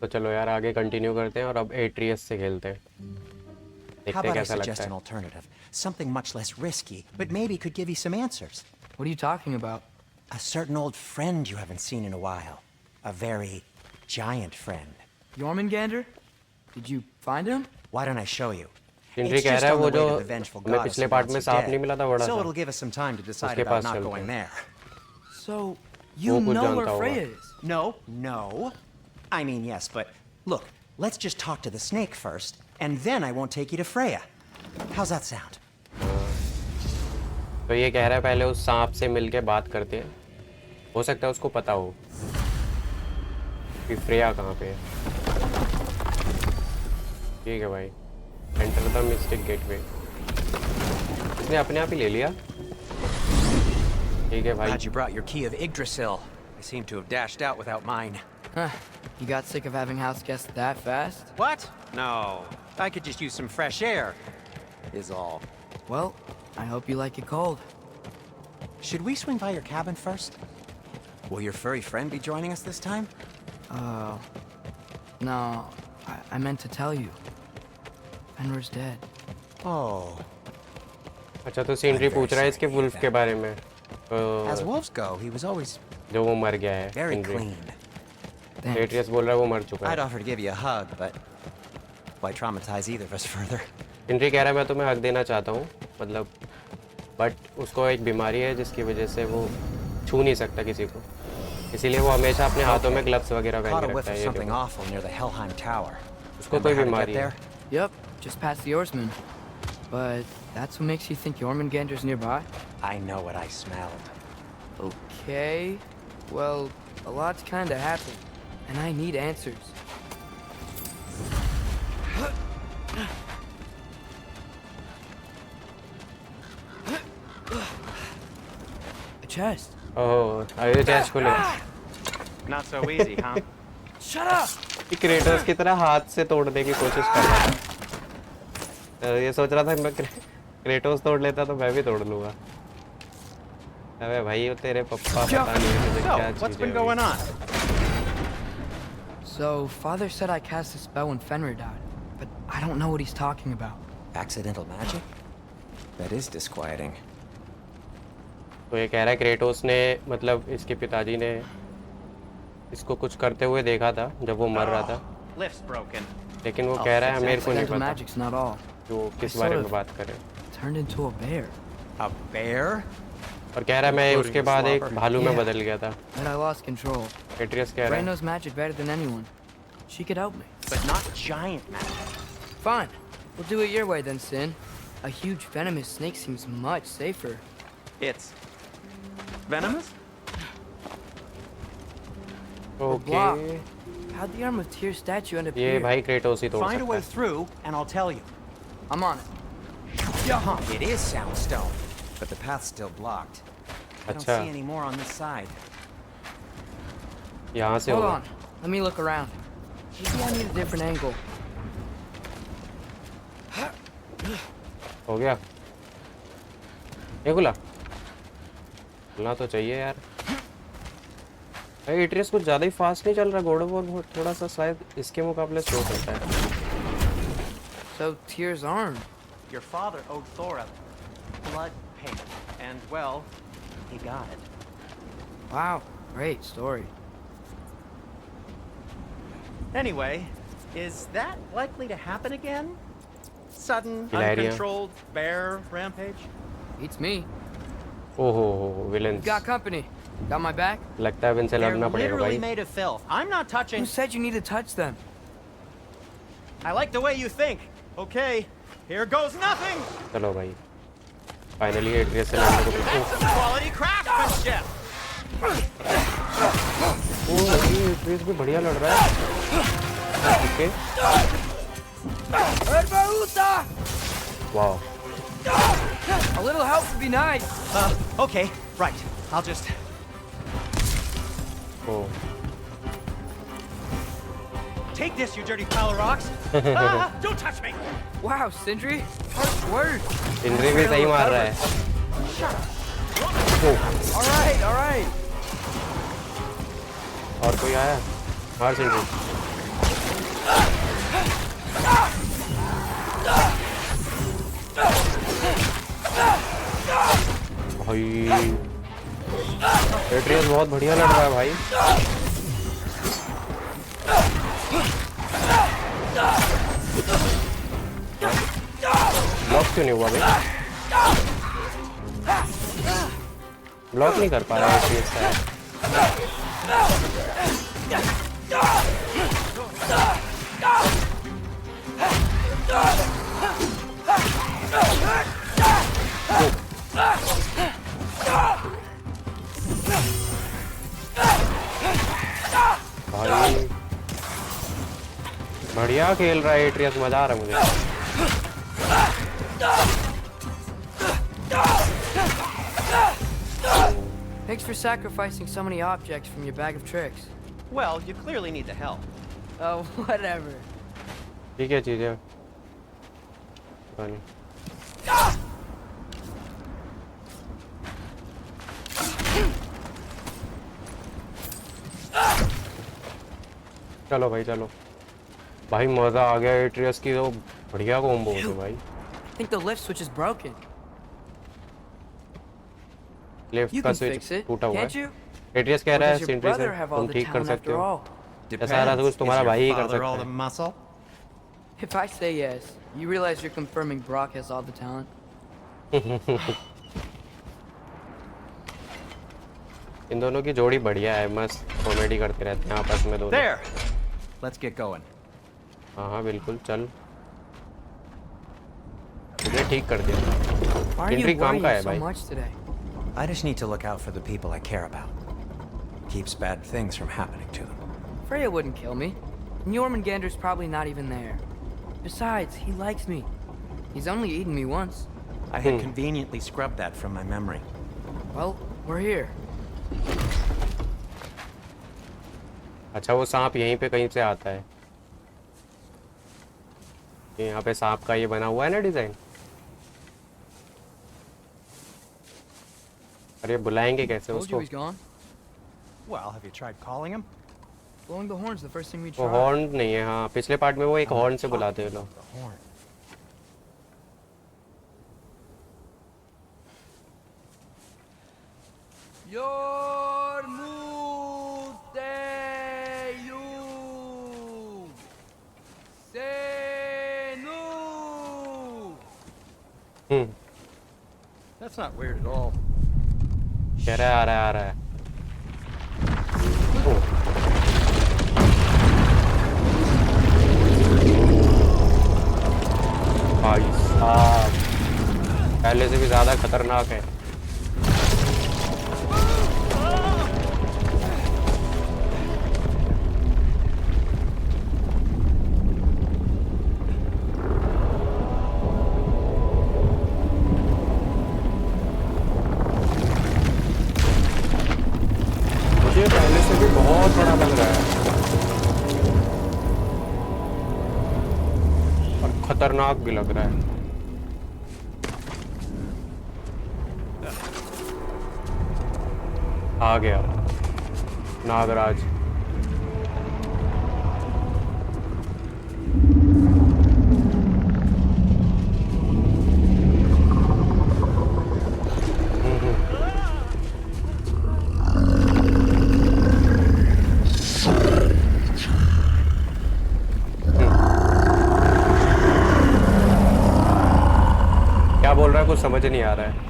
तो चलो यार आगे कंटिन्यू करते हैं और अब एट्रियस से खेलते हैं, How देखते हैं about I कैसा लगता suggest an है। alternative? Something much less risky, but maybe could give you some answers. What are you talking about? A certain old friend you haven't seen in a while. A very giant friend. Jormungandr? Did you find him? Why don't I show you? सिंड्री It's कह just रहा है on वो the जो way to the vengeful हमें goddess पिछले who part wants में you सांप dead. नहीं मिला था बड़ा So सा, it'll give us some time to decide उसके about पास not चलते going हैं। there. So, you वो कुछ know where जानता होगा। Freya is? No. I mean, yes, but look, let's just talk to the snake first, and then I won't take you to Freya. How's that sound? तो ये कह रहा है पहले उस सांप से मिलके बात करते हैं, हो सकता है उसको पता हो कि फ्रेया कहाँ पे है। ठीक है भाई, एंटर द मिस्टिक गेटवे। इसने अपने आप ही ले लिया। ठीक है भाई। Glad you brought your key of Yggdrasil. I seem to have dashed out without mine. Huh. You got sick of having house guests that fast? What? No. I could just use some fresh air, is all. Well, I hope you like it cold. Should we swing by your cabin first? Will your furry friend be joining us this time? No, I meant to tell you. Fenrir's dead. Oh. अच्छा, तो सिंड्री पूछ रहा है इसके wolf के बारे में। As wolves go, he was always जो वो मर गया है very सिंड्री। clean. Thanks. एट्रियस बोल रहा है वो मर चुका I'd है। offer to give you a hug, but why traumatize either of us further? सिंड्री कह रहा है मैं तुम्हें हक देना चाहता हूँ, मतलब बट उसको एक बीमारी है जिसकी वजह से वो छू नहीं सकता किसी को, इसीलिए वो हमेशा अपने हाथों में ग्लव्स वगैरह पहन Caught के a whiff रखता of है। ये something देखो, awful near the Helheim Tower. उसको Remember कोई how to बीमारी get है। there? Yep, just past the Oarsman. But that's what makes you think Jormungandr's nearby? I know what I smelled. Okay. Well, a lot's kinda happened, and I need answers. A chest. ओह, आगे chest खोले। Not so easy, huh? Shut up! ये Kratos की तरह हाथ से तोड़ने की कोशिश कर रहा था। ये सोच रहा था मैं क्रेटोस तोड़ लेता तो मैं भी तोड़ लूंगा। अबे भाई वो तेरे पप्पा पता नहीं है मुझे So, क्या what's चीज़ been है going on? So, Father said I cast a spell when Fenrir died, but I don't know what he's talking about. Accidental magic? That is disquieting. तो ये कह रहा है क्रेटोस ने मतलब इसके पिताजी ने इसको कुछ करते हुए देखा था जब वो मर रहा था, Lift's broken. लेकिन वो कह रहा है मेरे को नहीं Accidental पता magic's not all. कि वो किस I बारे sort में of- बात करे। Turned into a bear. A bear? और कह रहा है मैं उसके बाद एक भालू में Yeah. बदल गया था। But I lost control. Atreus कह Ray रहा है knows magic better than anyone. She could help me. But not giant magic. Fine. We'll do it your way then, Sin. A huge venomous snake seems much safer. It's venomous? Okay. How'd the Arm of Tyr statue end up ये here? भाई Kratos ही तोड़ Find a सकता way है। through, and I'll tell you. I'm on it. It is soundstone, but the path's still blocked. I don't अच्छा। see any more on this side. यहाँ से Hold होगा। on. Let me look around. Maybe I need a different angle. हो गया? ये खुला? खुलना तो चाहिए यार। भाई एट्रियस कुछ ज़्यादा ही फास्ट नहीं चल रहा, गॉड ऑफ वॉर थोड़ा सा शायद इसके मुकाबले स्लो चलता है। So, Tyr's arm. Your father owed Thor a blood payment, and well, he got it. Wow. Great story. Anyway, is that likely to happen again? Sudden, Hilaria. uncontrolled bear rampage? Beats me. ओहो villains. Got company. Got my back? लगता है अब इनसे They're लड़ना पड़ेगा literally भाई। made of filth. I'm not touching. Who said you need to touch them? I like the way you think. Okay, here goes nothing. चलो भाई, finally Atreus से लड़ने को That's some quality craftsmanship. ओ भाई Atreus भी बढ़िया लड़ रहा है। Okay wow. A little help would be nice. Okay, right. I'll just. Oh Take this, you dirty pile of rocks. Don't touch me. Wow, Sindri. Harsh words. इंद्री भी सही मार रहा है। All right, all right. और कोई आया? मार सिंड्री। भाई एट्रियस बहुत बढ़िया लड़ रहा है भाई। ब्लॉक क्यों नहीं हुआ भाई? ब्लॉक नहीं कर पा रहा है एट्रियस का। भाई बढ़िया खेल रहा है एट्रियस, मजा आ रहा है मुझे। Thanks for sacrificing so many objects from your bag of tricks. Well, you clearly need the help. Oh, whatever. ठीक है चीज़ है। पता नहीं। चलो भाई चलो। भाई मजा आ गया एट्रियस की, तो बढ़िया कॉम्बो है भाई। I think the lift switch is broken. Left You का can स्विच fix it, टूटा हुआ can't है। you? एट्रियस कह Or रहा है does your सेंट्री से brother have all तुम the ठीक कर talent सकते after हो। all? ऐसा सारा कुछ तुम्हारा Is your भाई ही कर father all सकता the है। muscle? If I say yes, you realize you're confirming Brock has all the talent? इन दोनों की जोड़ी बढ़िया है, मस्त कॉमेडी करते रहते हैं आपस में दोनों। There. Let's get going. हाँ हाँ बिल्कुल चल। तुमने ठीक कर दिया। Why are एंट्री you काम का worrying है so भाई। much today? I just need to look out for the people I care about. Keeps bad things from happening to them. Freya wouldn't kill me. And Jormungandr's probably not even there. Besides, he likes me. He's only eaten me once. I had conveniently scrubbed that from my memory. Well, we're here. अच्छा वो सांप यहीं पे कहीं से आता है। यहाँ पे सांप का ये बना हुआ है ना डिजाइन। अरे बुलाएंगे कैसे Told you उसको? he's gone. Well, have you tried calling him? Blowing the horn's the first thing we वो tried. हॉर्न नहीं है। हाँ पिछले पार्ट में वो एक हॉर्न से बुलाते हैं लोग। The horn. That's not weird at all. कह रहा है आ रहा है आ रहा है। भाई साहब पहले से भी ज्यादा खतरनाक है। मुझे पहले से भी बहुत बड़ा लग रहा है और खतरनाक भी लग रहा है। आ गया नागराज। क्या बोल रहा है कुछ समझ नहीं आ रहा है।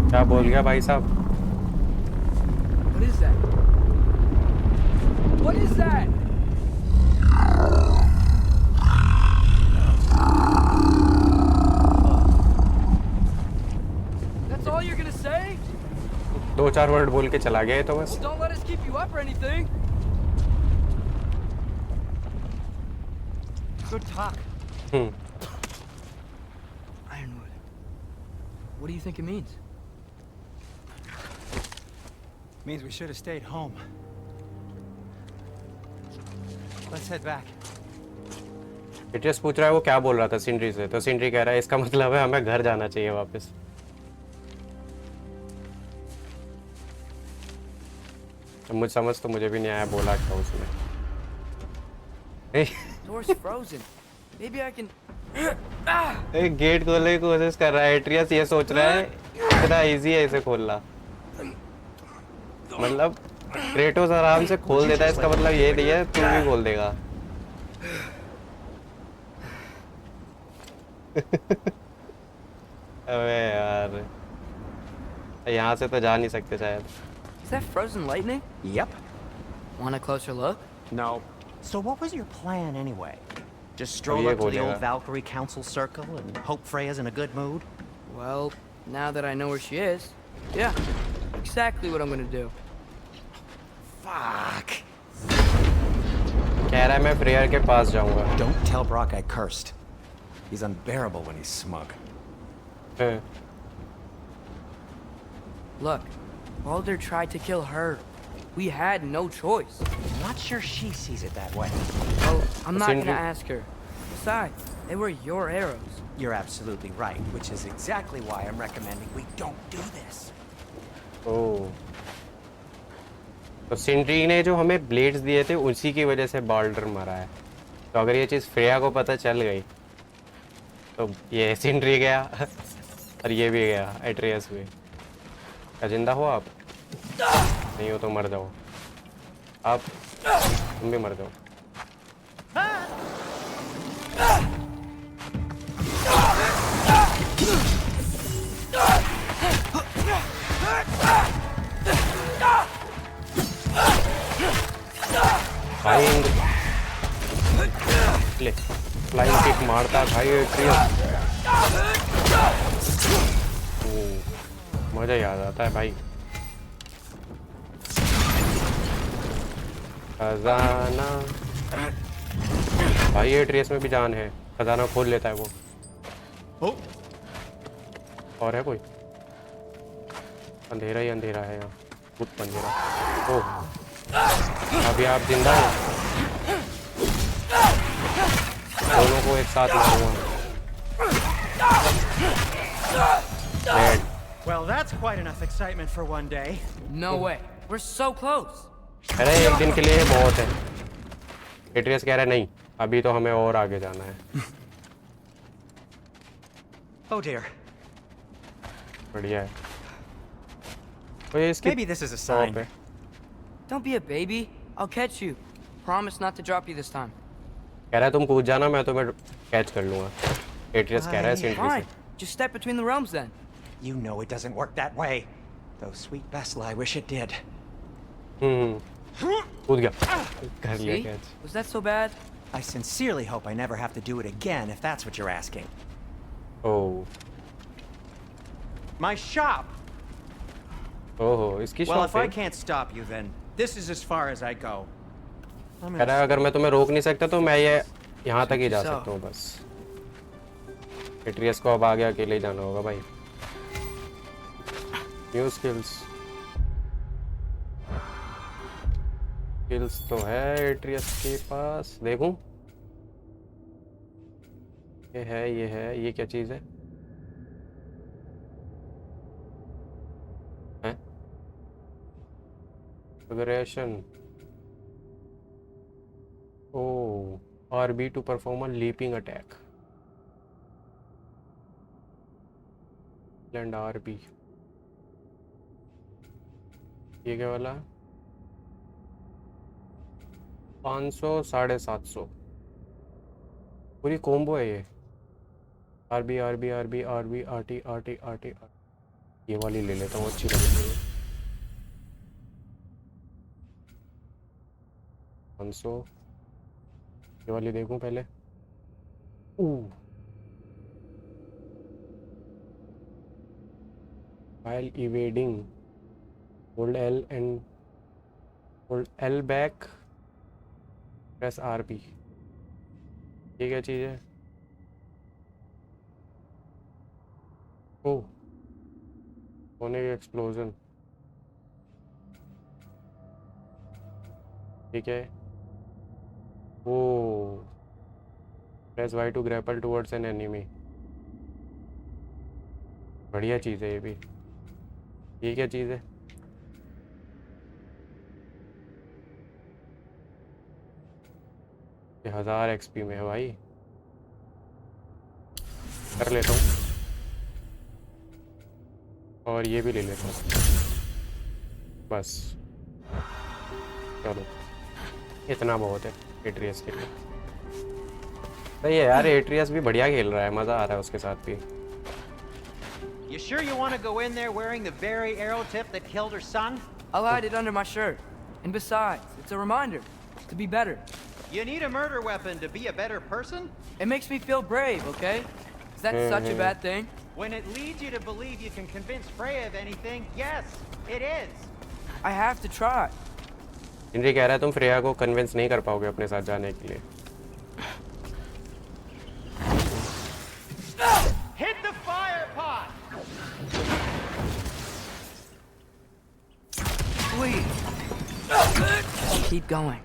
क्या बोल गया भाई साहब? What is that? What is that? That's all you're gonna say? दो चार वर्ड बोल के चला गया ये तो बस। Well, don't let us keep you up or anything. Good talk. Ironwood. What do you think it means? Means we should have stayed home. Let's head back. Atreus पूछ रहा है वो क्या बोल रहा था सिंड्री से, तो सिंड्री कह रहा है इसका मतलब है हमें घर जाना चाहिए वापस। मुझे समझ तो मुझे भी नहीं आया बोला क्या उसने। Door's frozen. Maybe I can. एक गेट खोलने की कोशिश कर रहा है एट्रियस, ये सोच रहा है इतना इजी है इसे खोलना। मतलब क्रेटोस आराम से खोल देता है, इसका मतलब ये नहीं है तू भी खोल देगा। अबे यार यहाँ से तो जा नहीं सकते शायद। Is that frozen lightning? Yep. Want a closer look? No. So what was your plan anyway? Just stroll ये up to the खोलेगा। old Valkyrie Council Circle and hope Freya's in a good mood? Well, now that I know where she is, yeah, exactly what I'm gonna do. Fuck. कह रहा है मैं फ्रेयर के पास जाऊंगा। Don't tell Brock I cursed. He's unbearable when he's smug. हाँ। Look, Baldur tried to kill her. We had no choice. I'm not sure she sees it that way. Oh, I'm not Sindri- gonna ask her. Besides, they were your arrows. You're absolutely right, which is exactly why I'm recommending we don't do this. ओह, तो सिंड्री ने जो हमें blades दिए थे उसी की वजह से बाल्डर मरा है। तो अगर ये चीज़ फ्रेया को पता चल गई तो ये सिंड्री गया और ये भी गया, एट्रियस भी। क्या जिंदा हो आप? नहीं हो तो मर जाओ आप, तुम भी मर जाओ। भाई ले फ्लाइंग किक मारता है भाई एट्रियस। मजा याद आता है भाई। खजाना भाई एट्रियस में भी जान है, खजाना खोल लेता है वो। और है कोई? अंधेरा ही अंधेरा है यहाँ, भूत अंधेरा। ओह अभी आप जिंदा हो, दोनों को एक साथ मारूंगा। Dead. Well, that's quite enough excitement for one day. No way. We're so close. अरे एक दिन के लिए ये बहुत है। एट्रियस कह रहा है नहीं, अभी तो हमें और आगे जाना है। Oh dear. बढ़िया है। तो ये इसकी Maybe this is a sign. Top है। Don't be a baby. I'll catch you. Promise not to drop you this time. कह रहा है तुम कूद जाना, मैं तुम्हें कैच कर लूंगा। एट्रियस कह रहा है सिंड्री Fine. से। Just step between the realms then. You know it doesn't work that way. Though sweet Bessel, I wish it did. कूद गया, कर लिया See? Catch. Was that so bad? I sincerely hope I never have to do it again, if that's what you're asking. Oh My shop! ओहो, इसकी Well, shop if I है। can't stop you, then this is as far as I go. I'm कह रहा है अगर मैं तुम्हें रोक नहीं सकता तो मैं ये यहाँ तक ही जा So- सकता हूँ बस। एट्रियस को अब आगे अकेले ही जाना होगा भाई। न्यू स्किल्स तो है एट्रियस के पास, देखूं? ये क्या चीज़ है? Aggression. Oh, RB to perform a leaping attack. And RB. ये क्या वाला? 500 750 पूरी कॉम्बो है ये। RB RB RB RB RT RT RT ये वाली ले लेता हूँ, अच्छी लग रही है। 500 ये वाली देखूं पहले। while evading hold L back press RB। ये क्या चीज़ है? ओह होने की एक्सप्लोजन। ठीक है। Oh press Y to grapple towards an enemy. बढ़िया चीज़ है ये भी। ये क्या चीज़ है? ये 1000 एक्सपी में है भाई। कर लेता हूँ और ये भी ले लेता हूँ बस। चलो इतना बहुत है एट्रियस के लिए। सही है यार, एट्रियस भी बढ़िया खेल रहा है, मज़ा आ रहा है उसके साथ भी। You sure you want to go in there wearing the very arrow tip that killed her son? I'll hide it under my shirt. And besides, it's a reminder to be better. You need a murder weapon to be a better person? It makes me feel brave, okay? Is that such a bad thing? When it leads you to believe you can convince Freya of anything, yes, it is. I have to try. इंद्री कह रहा है तुम Freya को convince नहीं कर पाओगे अपने साथ जाने के लिए। Hit the fire pot! Please. Keep going.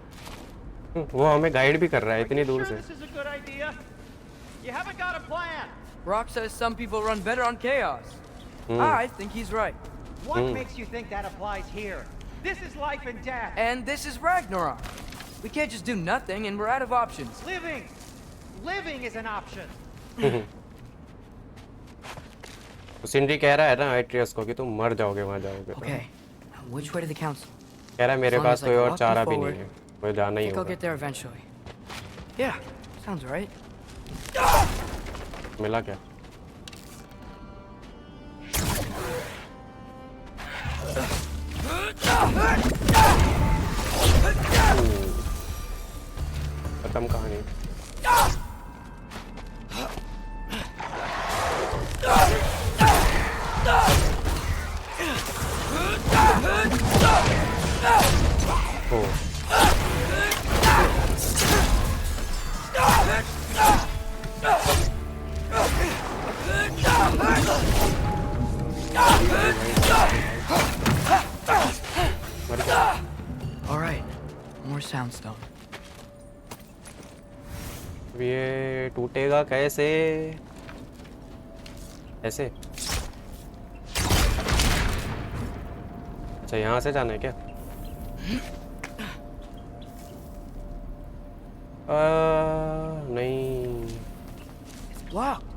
वो हमें गाइड भी कर रहा है इतनी दूर Sure से। this is a good idea? You haven't got a plan. Rock says some people run better on chaos. I think he's right. What makes you think that applies here? This is life and death. And this is Ragnarok. We can't just do nothing and we're out of options. Living is an option. तो सिंडी कह रहा है ना Atreus को कि तुम मर जाओगे वहाँ जाओगे तो। Okay, now which way to the council? कह रहा है मेरे As long pass as I कोई can और walk चारा you भी नहीं forward, है, मुझे जाना ही I think I'll होगा। get there eventually. Yeah, sounds right. मिला क्या? खत्म कहानी। ओ मर गया। All right, more soundstone. अब ये टूटेगा कैसे? ऐसे? अच्छा यहाँ से जाना है क्या? नहीं। It's blocked.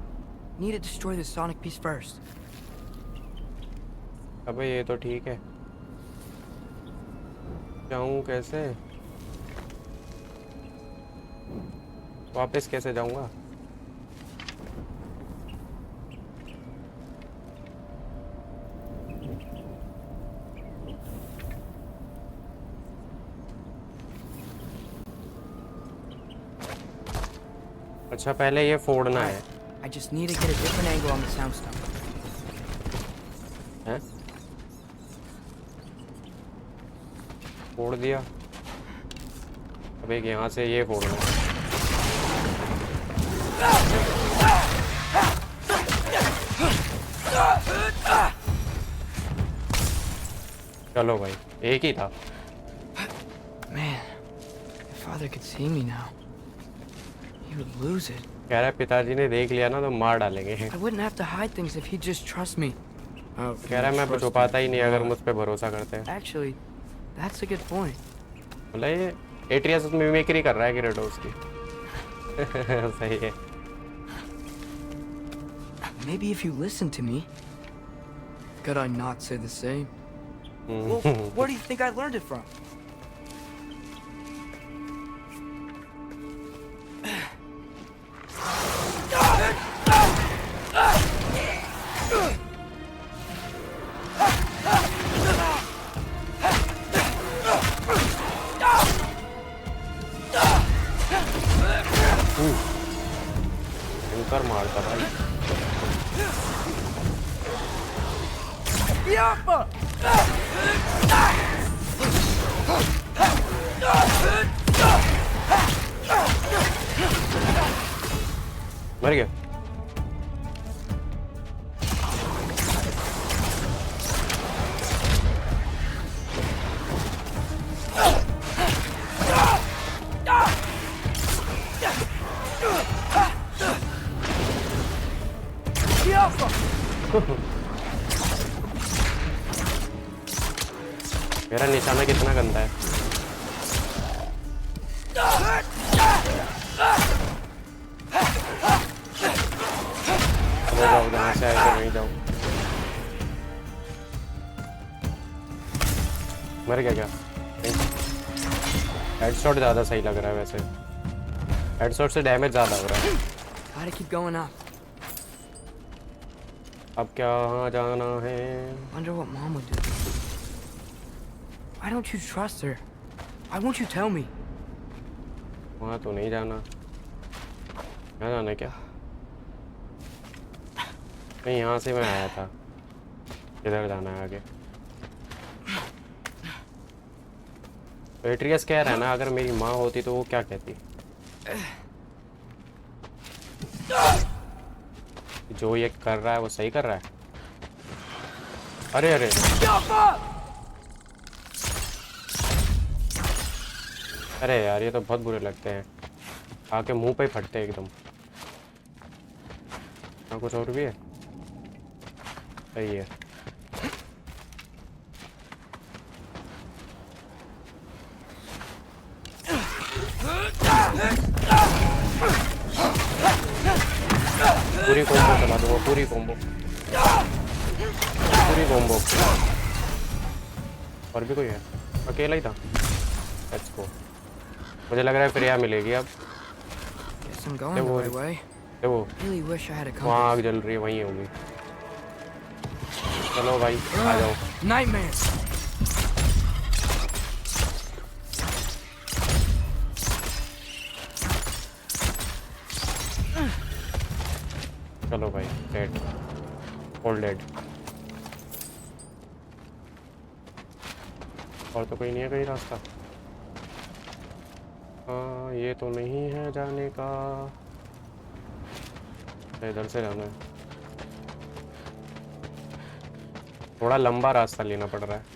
Need to destroy the sonic piece first. अबे ये तो ठीक है। जाऊँ कैसे? वापस कैसे जाऊँगा? अच्छा पहले ये फोड़ना है। I just need to get a different angle on the soundstone. हैं? फोड़ दिया। अब एक यहाँ से ये फोड़ना है। चलो भाई एक ही था। Man, if father could see me now, he would lose it. कह रहा है पिताजी ने देख लिया ना तो मार डालेंगे। I wouldn't have to hide things if he'd just trust me. कह रहा है मैं छुपाता ही नहीं अगर मुझ पे भरोसा करते हैं। Actually, that's a good point. मतलब ये एट्रियस मिमिक्री कर रहा है क्रेटोस की। सही है। Maybe if you listen to me. Could I not say the same? Well, where do you think I learned it from? भयंकर मारता भाई। Yappa! मर गया। मेरा निशाना कितना गंदा है। चलो जाओ, जहाँ से आए थे वहीं जाओ। मर गया क्या? हेडशॉट ज़्यादा सही लग रहा है वैसे, हेडशॉट से डैमेज ज़्यादा हो रहा है। Gotta keep going up. अब क्या जाना है? Wonder what Mom would do. Why don't you trust her? Why won't you tell me? वहाँ तो नहीं जाना। क्या जाना है क्या? नहीं, यहाँ से मैं आया था, किधर जाना है आगे? एट्रियस कह रहा है ना, अगर मेरी माँ होती तो वो क्या कहती? जो ये कर रहा है वो सही कर रहा है? अरे अरे अरे यार, ये तो बहुत बुरे लगते हैं, आके मुंह पे ही फटते हैं एकदम। हाँ, कुछ और भी है? सही है। पूरी कॉम्बो चला दो, पूरी कॉम्बो, पूरी कॉम्बो। और भी कोई है? अकेला ही था। Let's go. मुझे लग रहा है फ्रेया मिलेगी अब। Guess I'm going the right way. वो Really wish I had a वहाँ compass. आग जल रही है, वहीं होगी। चलो भाई, आ जाओ। Nightmare. चलो भाई, डेड, ऑल डेड। और तो कोई नहीं है कहीं रास्ता? हाँ, ये तो नहीं है जाने का, इधर से जाना है। थोड़ा लंबा रास्ता लेना पड़ रहा है।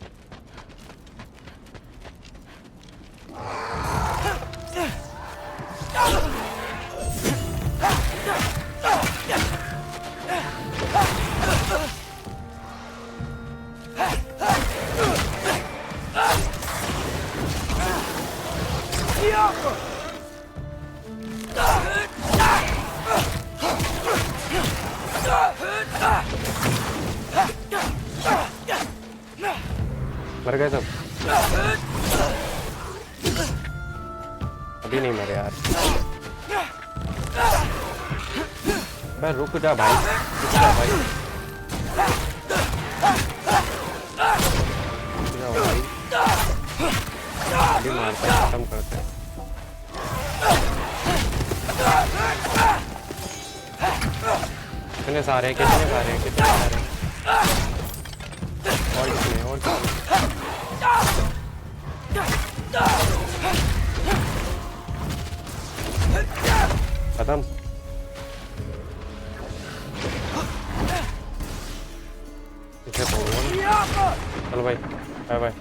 मर गए सब? अभी नहीं मरे यार। बस रुक जा भाई, रुक जा भाई, रुक जा भाई। अभी मारते हैं, खत्म करते हैं। कितने सारे हैं, कितने सारे हैं, कितने सारे हैं? और कितने, और कितने? खत्म। इसे तोड़ूंगा। चलो भाई, बाय बाय।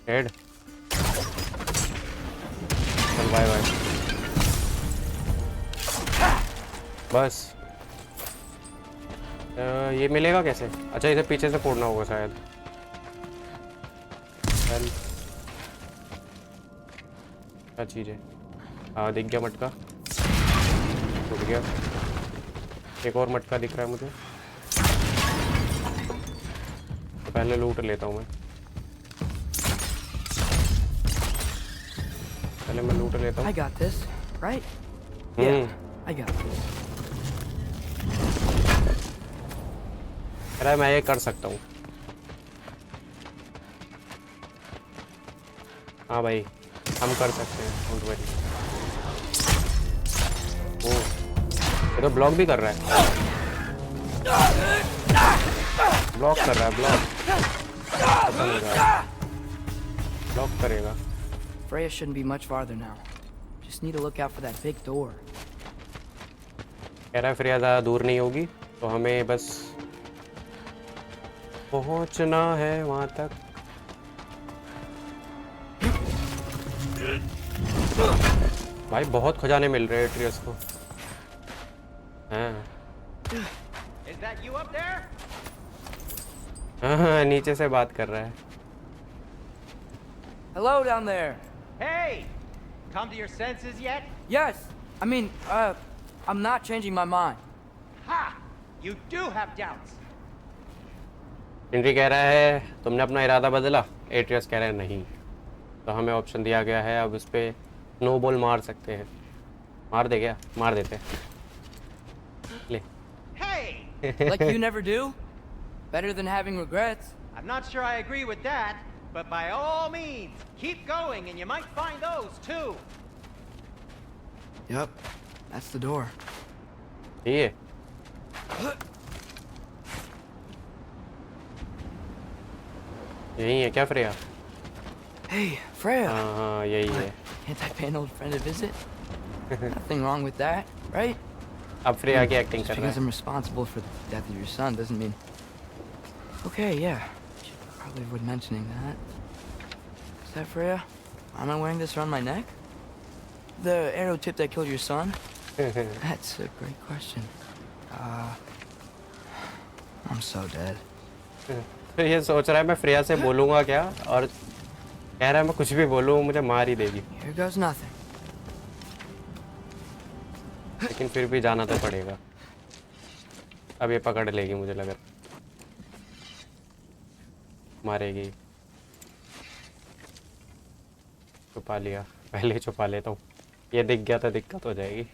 हेड, चल बाय बाय। बस ये मिलेगा कैसे? अच्छा, इसे पीछे से फोड़ना होगा शायद। क्या चीज़ है? हाँ, दिख गया मटका, टूट गया। एक और मटका दिख रहा है मुझे, तो पहले लूट लेता हूँ मैं। पहले मैं लूट लेता हूँ। I got this, right? I got this. अरे मैं ये कर सकता हूँ। हाँ भाई, हम कर सकते हैं, डोंट वरी। ओह, ये तो ब्लॉक भी कर रहा है, ब्लॉक कर रहा है, ब्लॉक। पता नहीं रहा, ब्लॉक करेगा। Freya shouldn't be much farther now. Just need to look out for that big door. कह रहा है फ्रेया ज़्यादा दूर नहीं होगी, तो हमें बस पहुंचना है वहां तक। भाई बहुत खजाने मिल रहे हैं एट्रियस को। हाँ Is that you up there? हाँ, नीचे से बात कर रहा है। Hello down there. Hey! Come to your senses yet? Yes. I mean, I'm not changing my mind. Ha! You do have doubts. सिंड्री कह रहा है तुमने अपना इरादा बदला, एट्रियस कह रहा है नहीं। तो हमें ऑप्शन दिया गया है, अब उस पर स्नोबॉल मार सकते हैं। मार दे क्या? मार देते हैं। ले। Hey! Like you never do? Better than having regrets. I'm not sure I agree with that, but by all means, keep going and you might find those too. Yep. That's the door. ये यही है क्या Freya? Hey, Freya. हाँ हाँ यही है। Can't I pay an old friend a visit? Nothing wrong with that, right? अब Freya की एक्टिंग Just कर रहा because है। I'm responsible for the death of your son doesn't mean... Okay, yeah. Should probably avoid mentioning that. Is that Freya? Why am I wearing this around my neck? The arrow tip that killed your son? That's a great question. I'm so dead. फिर ये सोच रहा है मैं Freya से बोलूँगा क्या, और कह रहा है मैं कुछ भी बोलूँ मुझे मार ही देगी। Here goes nothing. लेकिन फिर भी जाना तो पड़ेगा। अब ये पकड़ लेगी मुझे लग रहा, मारेगी। छुपा लिया, पहले ही छुपा लेता हूँ, ये दिख गया तो दिक्कत हो जाएगी।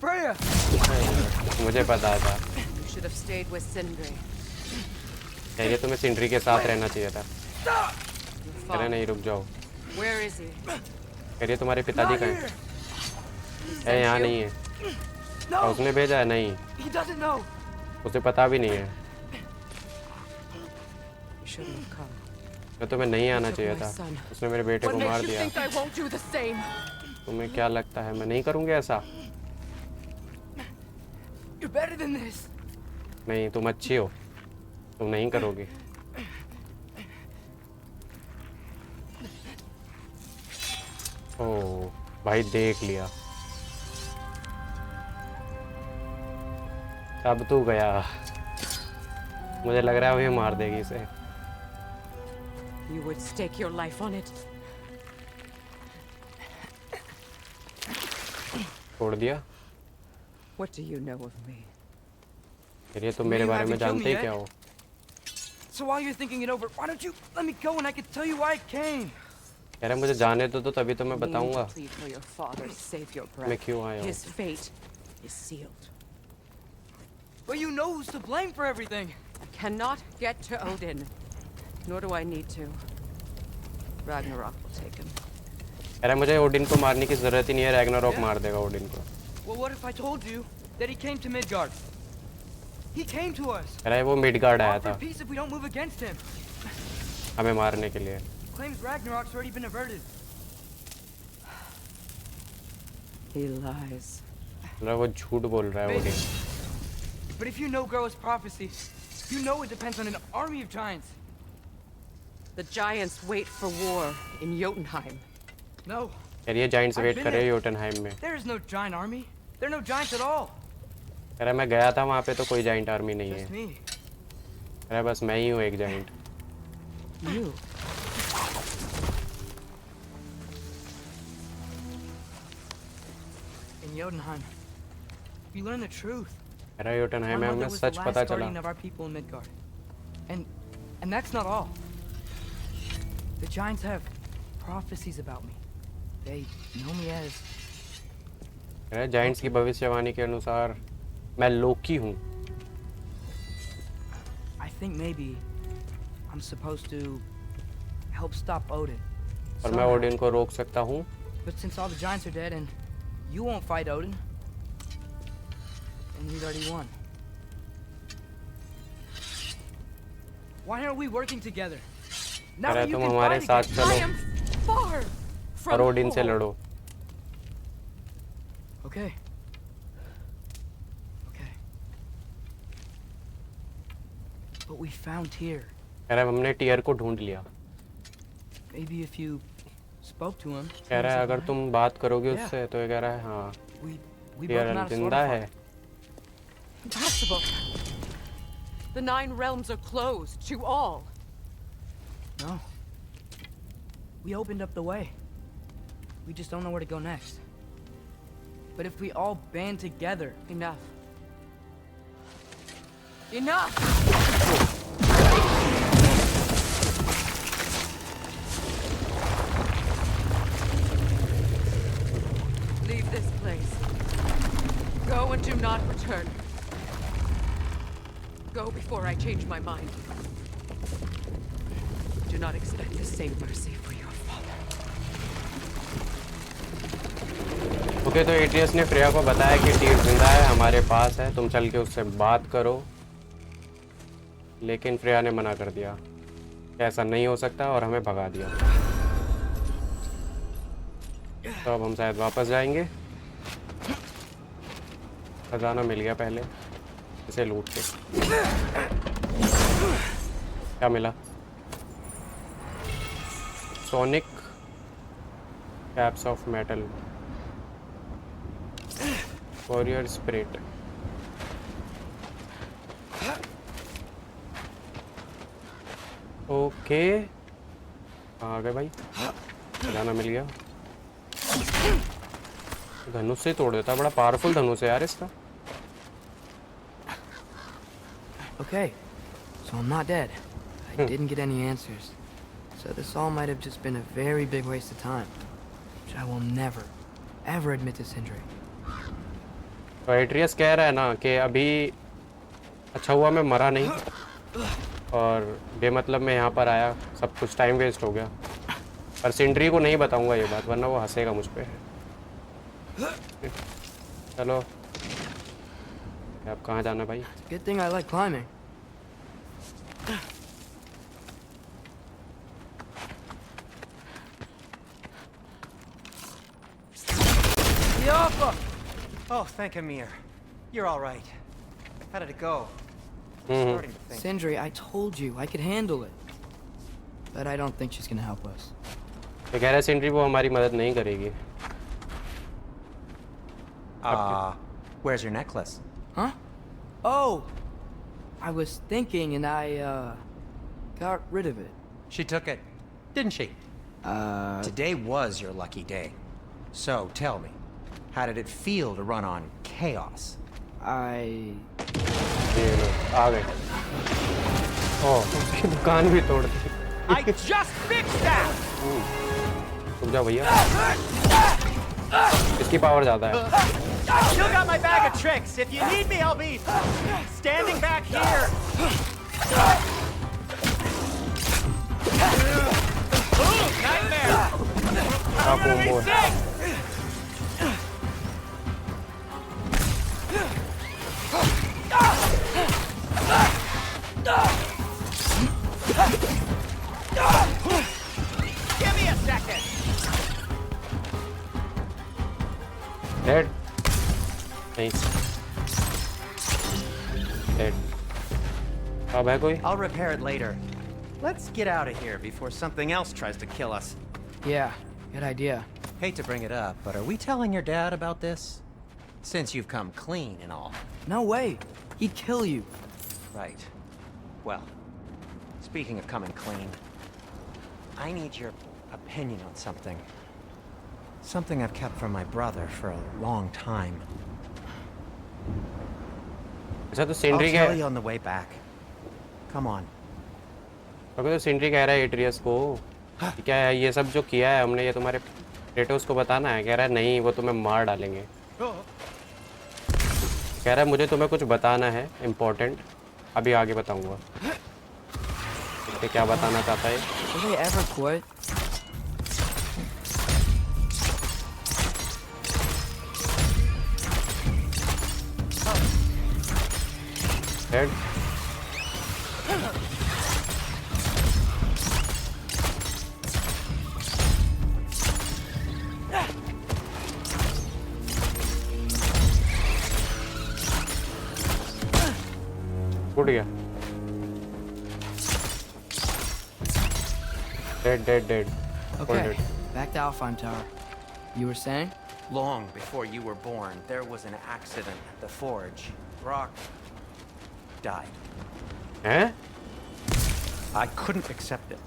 Freya! मुझे पता था, You should have stayed with Sindri. चाहिए तुम्हें सिंड्री के साथ रहना चाहिए था। Your कह रहा father. नहीं रुक जाओ, Where is he? कह रही है तुम्हारे पिताजी Not कहाँ here! है? यहाँ नहीं है। No! और उसने भेजा है? नहीं, He doesn't know! उसे पता भी नहीं है। You shouldn't have come. तो तुम्हें नहीं आना चाहिए था, उसने मेरे बेटे What को मार makes you दिया। think I won't do the same? तुम्हें क्या लगता है मैं नहीं करूँगी ऐसा? You're better than this! नहीं, तुम अच्छी हो, तुम नहीं करोगी। ओह भाई देख लिया, अब तू गया। मुझे लग रहा है वही मार देगी इसे। You would stake your life on it. छोड़ दिया। What do you know of me? फिर ये तुम मेरे बारे में जानते ही क्या हो? So while you're thinking it over, why don't you let me go and I can tell you why I came? कह रहा है मुझे जाने दो तो तभी तो मैं You need to बताऊंगा plead for your father to save your मैं breath. क्यों आया हूँ। His fate is sealed. But you know who's to blame for everything. I cannot get to Odin, nor do I need to. Ragnarok will take him. कह रहा है मुझे Odin को मारने की जरूरत ही नहीं है, रैग्नारोक मार देगा ओडिन को। Well, what if I told you that he came to Midgard? He came to us. कह रहा है वो मिडगार्ड आया था Offered peace if we don't move against him. हमें मारने के लिए। Claims Ragnarok's already been averted. He lies. कह रहा है वो झूठ बोल रहा है Odin. But if you know Groa's prophecy, you know it depends on an army of giants. The giants wait for war in Jotunheim. No, कह रही है जाइंट्स I've वेट been कर रहे हैं there. योटनहाइम में। there is no giant army. There are no giants at all. कह रहा है मैं गया था वहाँ पे तो कोई जाइंट आर्मी नहीं है। Just me. कह रहा है बस मैं ही हूँ एक giant. You. In Jotunheim, you learn the truth. कह रहा है योटनहाइम My में mother हमें was the सच last पता चला। guardian of our people in Midgard. And that's not all. The giants have prophecies about me. They know me as... कह रहा है जाइंट्स की भविष्यवाणी के अनुसार मैं लोकी हूँ। I think maybe I'm supposed to help stop Odin. और मैं somehow. ओडिन को रोक सकता हूँ। But since all the giants are dead and you won't fight Odin, then he's already won. Why aren't we working together? Now कह रहा that है you तुम can हमारे fight साथ again. I चलो am far from और Odin से home. लड़ो। Okay. Okay. But we found Tyr. कह रहा है हमने टीयर को ढूंढ लिया। maybe if you spoke to him. कह रहा है अगर तुम बात करोगे Yeah. उससे तो ये कह रहा है हाँ We both ये know how to जिंदा sword है. Impossible. The 9 realms are closed to all. No. We opened up the way. We just don't know where to go next. But if we all band together, Enough. Enough! Leave this place. Go and do not return. Go before I change my mind. Do not expect the same mercy for your father. Okay तो ATS ने Freya को बताया कि टीर जिंदा है, हमारे पास है, तुम चल के उससे बात करो. लेकिन फ्रेया ने मना कर दिया, ऐसा नहीं हो सकता और हमें भगा दिया. तो अब हम शायद वापस जाएंगे. खजाना मिल गया पहले, इसे लूट के. क्या मिला? Sonic caps of metal, warrior spirit. Okay आ गए भाई. खजाना मिल गया. धनुष से तोड़ देता, बड़ा पावरफुल धनुष है यार इसका. okay. So I'm not dead. I didn't get any answers. So this all might have just been a very big waste of time. Which I will never, ever admit to Sindri. तो Atreus कह रहा है ना कि अभी अच्छा हुआ मैं मरा नहीं और बेमतलब मैं यहाँ पर आया, सब कुछ टाइम वेस्ट हो गया. पर सिंड्री को नहीं बताऊंगा ये बात, वरना वो हंसेगा मुझ पे. चलो अब कहाँ जाना भाई? Good thing I like climbing. Yoppa! Oh, thank Amir. You're all right. How did it go? Hmm. Starting to think. Sindri, I told you I could handle it. But I don't think she's gonna help us. तो कह रहा है सिंड्री वो हमारी मदद नहीं करेगी. Where's your necklace? Huh? Oh! I was thinking and I, got rid of it. She took it, didn't she? Today was your lucky day. So, tell me, how did it feel to run on chaos? I... ये लो आ गए. ओह उसकी दुकान भी तोड़ दी. I just fixed that! रुक जाओ भैया, इसकी पावर ज़्यादा है. I've still got my bag of tricks. If you need me, I'll be standing back here. Ooh, nightmare! आप वो वो है. Give me a second. Dead नहीं डेड. अब है कोई? I'll repair it later. Let's get out of here before something else tries to kill us. Yeah, good idea. Hate to bring it up, but are we telling your dad about this? Since you've come clean and all. No way! He'd kill you. Right. Well, speaking of coming clean, I need your opinion on something. Something I've kept from my brother for a long time. अच्छा तो I'll सिंड्री tell कह you on the way back. Come on. अगर तो सिंड्री कह रहा है Atreus को कि क्या है ये सब जो किया है हमने, ये तुम्हारे क्रेटोस को बताना है. कह रहा है नहीं, वो तुम्हें मार डालेंगे. कह रहा है मुझे तुम्हें कुछ बताना है इम्पोर्टेंट, अभी आगे बताऊंगा. देखते क्या बताना चाहता है. Will they ever quit? Dead. उठ गया. Dead dead dead. Okay, back to Alfheim Tower. You were saying? Long before you were born, there was an accident at the forge. Brock died. हैं? I couldn't accept it.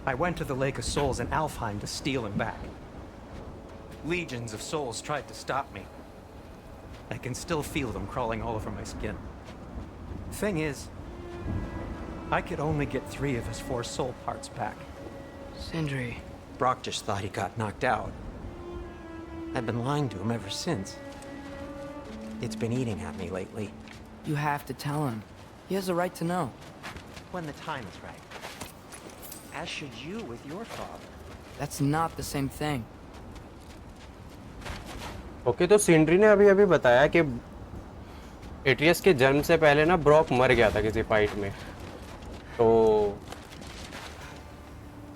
I went to the Lake of Souls in Alfheim to steal him back. Legions of souls tried to stop me. I can still feel them crawling all over my skin. Thing is, I could only get 3 of his 4 soul parts back. Sindri. Brock just thought he got knocked out. I've been lying to him ever since. It's been eating at me lately. You have to tell him. He has a right to know. When the time is right. As should you with your father. That's not the same thing. Okay तो सिंड्री ने अभी अभी बताया कि Atreus के जन्म से पहले ना ब्रॉक मर गया था किसी फाइट में, तो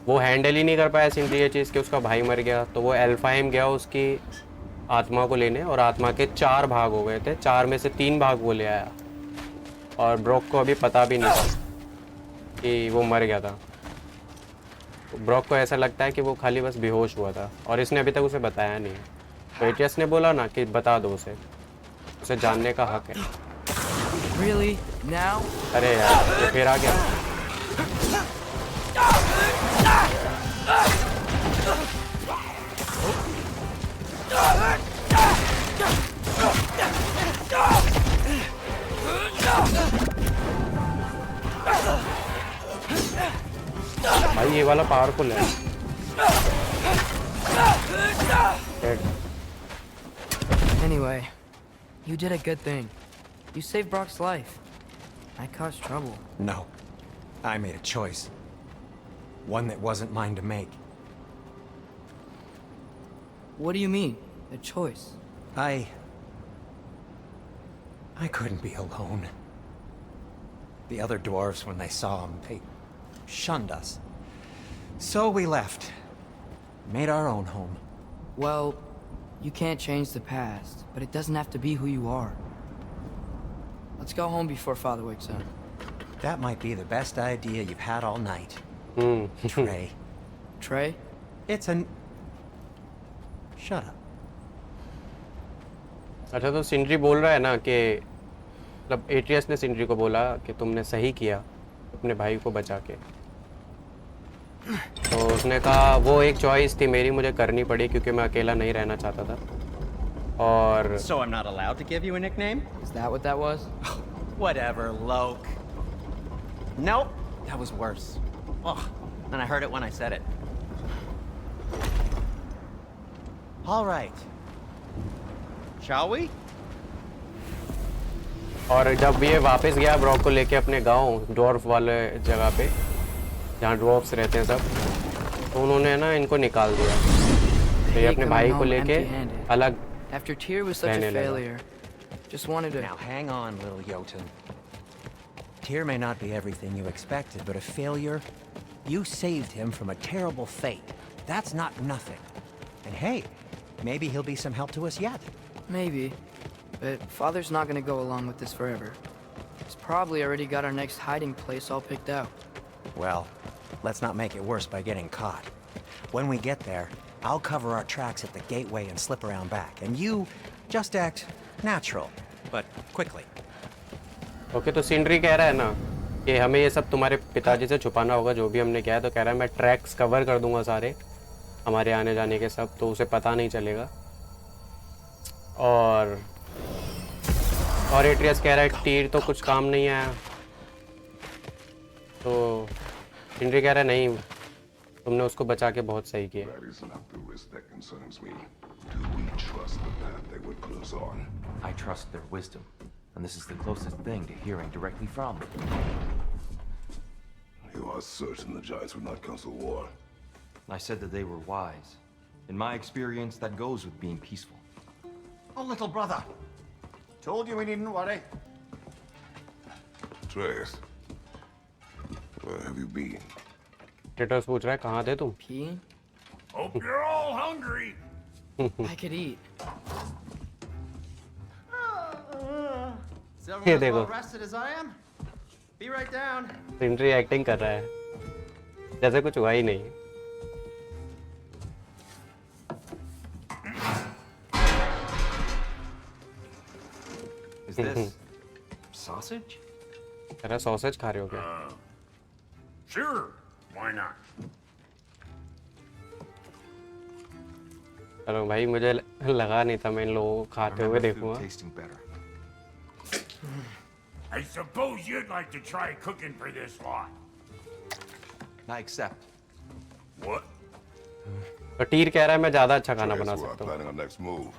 वो हैंडल ही नहीं कर पाया सिंड्री ये चीज़ कि उसका भाई मर गया, तो वो एल्फाइम गया उसकी आत्मा को लेने, और आत्मा के 4 भाग हो गए थे, 4 में से 3 भाग वो ले आया, और ब्रॉक को अभी पता भी नहीं था कि वो मर गया था। ब्रॉक को ऐसा लगता है कि वो खाली बस बेहोश हुआ था, और इसने अभी तक उसे बताया नहीं। तो एटियस ने बोला ना कि बता दो उसे जानने का हक है। Really? Now? अरे यार ये फिर आ गया। भाई ये वाला पावरफुल है। Anyway, you did a good thing. You saved Brock's life. I caused trouble. No. I made a choice. One that wasn't mine to make. What do you mean? A choice? I couldn't be alone. The other dwarves, when they saw him, they shunned us. So we left. Made our own home. Well, you can't change the past, but it doesn't have to be who you are. Let's go home before Father wakes up. That might be the best idea you've had all night. Trey. Trey? It's an... Shut up. अच्छा तो सिंड्री बोल रहा है ना कि मतलब Atreus ने सिंड्री को बोला कि तुमने सही किया अपने भाई को बचा के, तो उसने कहा वो एक चॉइस थी मेरी, मुझे करनी पड़ी क्योंकि मैं अकेला नहीं रहना चाहता था। और So I'm not allowed to give you a nickname? Is that what that was? Whatever, Loke. Nope, that was worse. Oh, and I heard it when I said it. All right. Shall we? और जब ये वापस गया Brock को लेके अपने गांव dwarf वाले जगह पे जहाँ ड्वार्फ्स रहते हैं सब, तो उन्होंने ना इनको निकाल दिया, तो ये अपने भाई को लेके अलग After Tyr was such a failure, just wanted to... Now hang on, little Jotun. Tyr may not be everything you expected, but a failure? You saved him from a terrible fate. That's not nothing. And hey, maybe he'll be some help to us yet. Maybe, but Father's not gonna go along with this forever. He's probably already got our next hiding place all picked out. Well, let's not make it worse by getting caught. When we get there, I'll cover our tracks at the gateway and slip around back, and you just act natural, but quickly. Okay तो सिंड्री कह रहा है ना कि हमें ये सब तुम्हारे पिताजी से छुपाना होगा जो भी हमने किया है, तो कह रहा है मैं ट्रैक्स कवर कर दूंगा सारे हमारे आने जाने के सब, तो उसे पता नहीं चलेगा। और एट्रियस कह रहा है तीर तो कुछ काम नहीं आया, तो सिंड्री कह रहा है नहीं तुमने उसको बचा के बहुत सही किया। That is not the risk that concerns me. Do we trust the path they would put us on? I trust their wisdom, and this is the closest thing to hearing directly from them. You are certain the Giants would not counsel war? I said that they were wise. In my experience, that goes with being peaceful. Oh, little brother. Told you we needn't worry. Atreus, where have you been? टेटस पूछ रहा है कहाँ थे तुम? Peeing? Hope you're all hungry. I could eat. Is everyone Here as they well go. rested as I am? Be right down. Sindri acting कर रहा है जैसे कुछ हुआ ही नहीं। sausage? तेरा सॉसेज खा रहे हो क्या? Sure, why not? चलो भाई, मुझे लगा नहीं था मैं इन लोगों को I खाते हुए remember food देखूंगा. tasting better. I suppose you'd like to try cooking for this lot. I accept. What? तो टीर कह रहा है मैं ज्यादा अच्छा खाना Trace, बना we're सकता हूँ. planning our next move.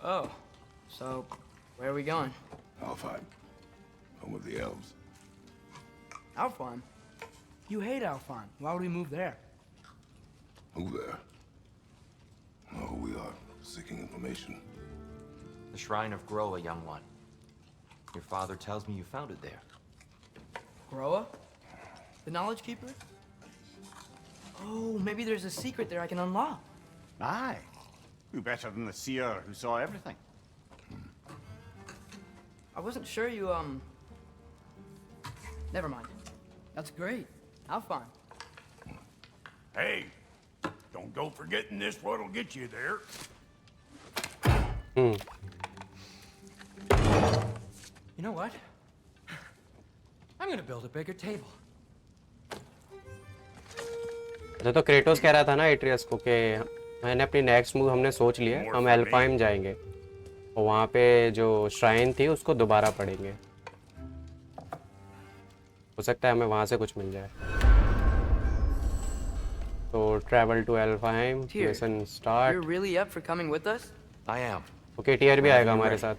Oh, so where are we going? Alfheim. Home of the elves. Alfheim? You hate Alfheim. Why would we move there? Who there? Oh, we are seeking information. The Shrine of Groa, young one. Your father tells me you found it there. Groa? The Knowledge Keeper? Oh, maybe there's a secret there I can unlock. Aye. Who better than the seer who saw everything? I wasn't sure you, Never mind. That's great. Alfheim. Hey, don't go forgetting this what'll get you there. You know what? I'm gonna build a bigger table. अच्छा, तो Kratos कह रहा था ना Atreus को कि मैंने अपनी नेक्स्ट मूव हमने सोच लिया, हम एल्फहाइम जाएंगे और वहाँ पे जो श्राइन थी उसको दोबारा पढ़ेंगे. हो सकता है हमें वहाँ से कुछ मिल जाए. तो travel to Alfheim, Tyr, mission start. You're really up for coming with us? I am. Okay, Tyr भी आएगा हमारे साथ.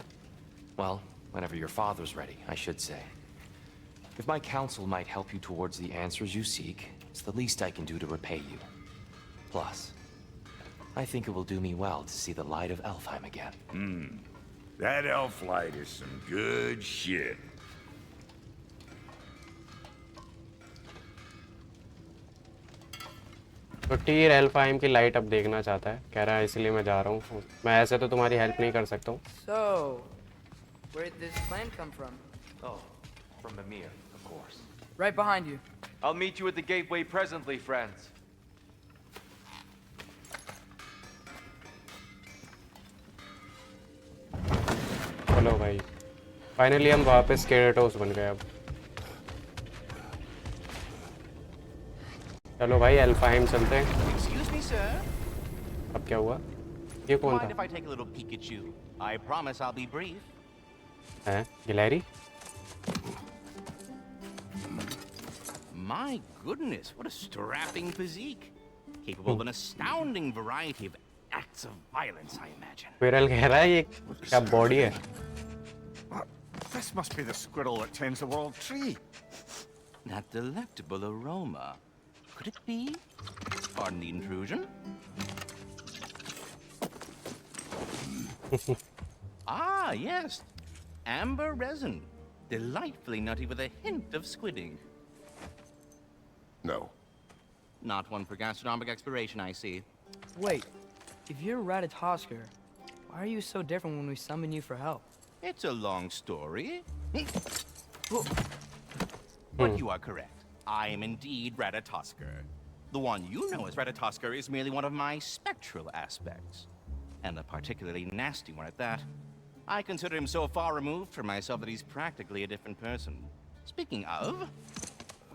Well, whenever your father's ready, I should say. If my counsel might help you towards the answers you seek, it's the least I can do to repay you. Plus, I think it will do me well to see the light of Elfheim again. That elf light is some good shit. तो tier एल्फहाइम की light अब देखना चाहता है, कह रहा है इसलिए मैं जा रहा हूँ. मैं ऐसे तो तुम्हारी हेल्प नहीं कर सकता हूँ. So, where did this plan come from? Oh, from Mimir, of course. Right behind you. I'll meet you at the gateway presently, friends. चलो भाई, फाइनली हम वापस क्रेटोस बन गए अब. चलो भाई, एल्फहाइम चलते हैं. Excuse me, sir. अब क्या हुआ? ये कौन Mind if था? I take a little peek at you? I promise I'll be brief. हैं? गिलहरी? My goodness, what a strapping physique. Capable of an astounding variety of acts of violence, I imagine. Quirrell कह रहा है ये क्या body है? This must be the squirrel that tends the world tree. That delectable aroma. Could it be? Pardon the intrusion. Ah, yes. Amber resin. Delightfully nutty with a hint of squidding. No. Not one for gastronomic exploration, I see. Wait, if you're Ratatoskr, why are you so different when we summon you for help? It's a long story. But you are correct. I am indeed Ratatoskr. The one you know as Ratatoskr is merely one of my spectral aspects. And a particularly nasty one at that. I consider him so far removed from myself that he's practically a different person. Speaking of...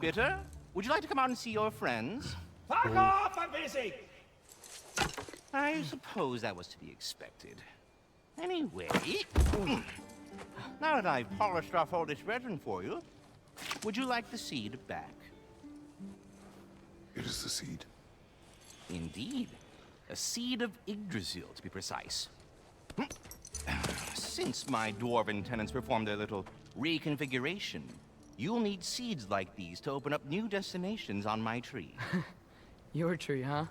Bitter, would you like to come out and see your friends? Fuck off, I'm busy! I suppose that was to be expected. Anyway, now that I've polished off all this resin for you, would you like the seed back? It is the seed. Indeed. A seed of Yggdrasil, to be precise. Since my dwarven tenants performed their little reconfiguration, you'll need seeds like these to open up new destinations on my tree. Your tree, huh?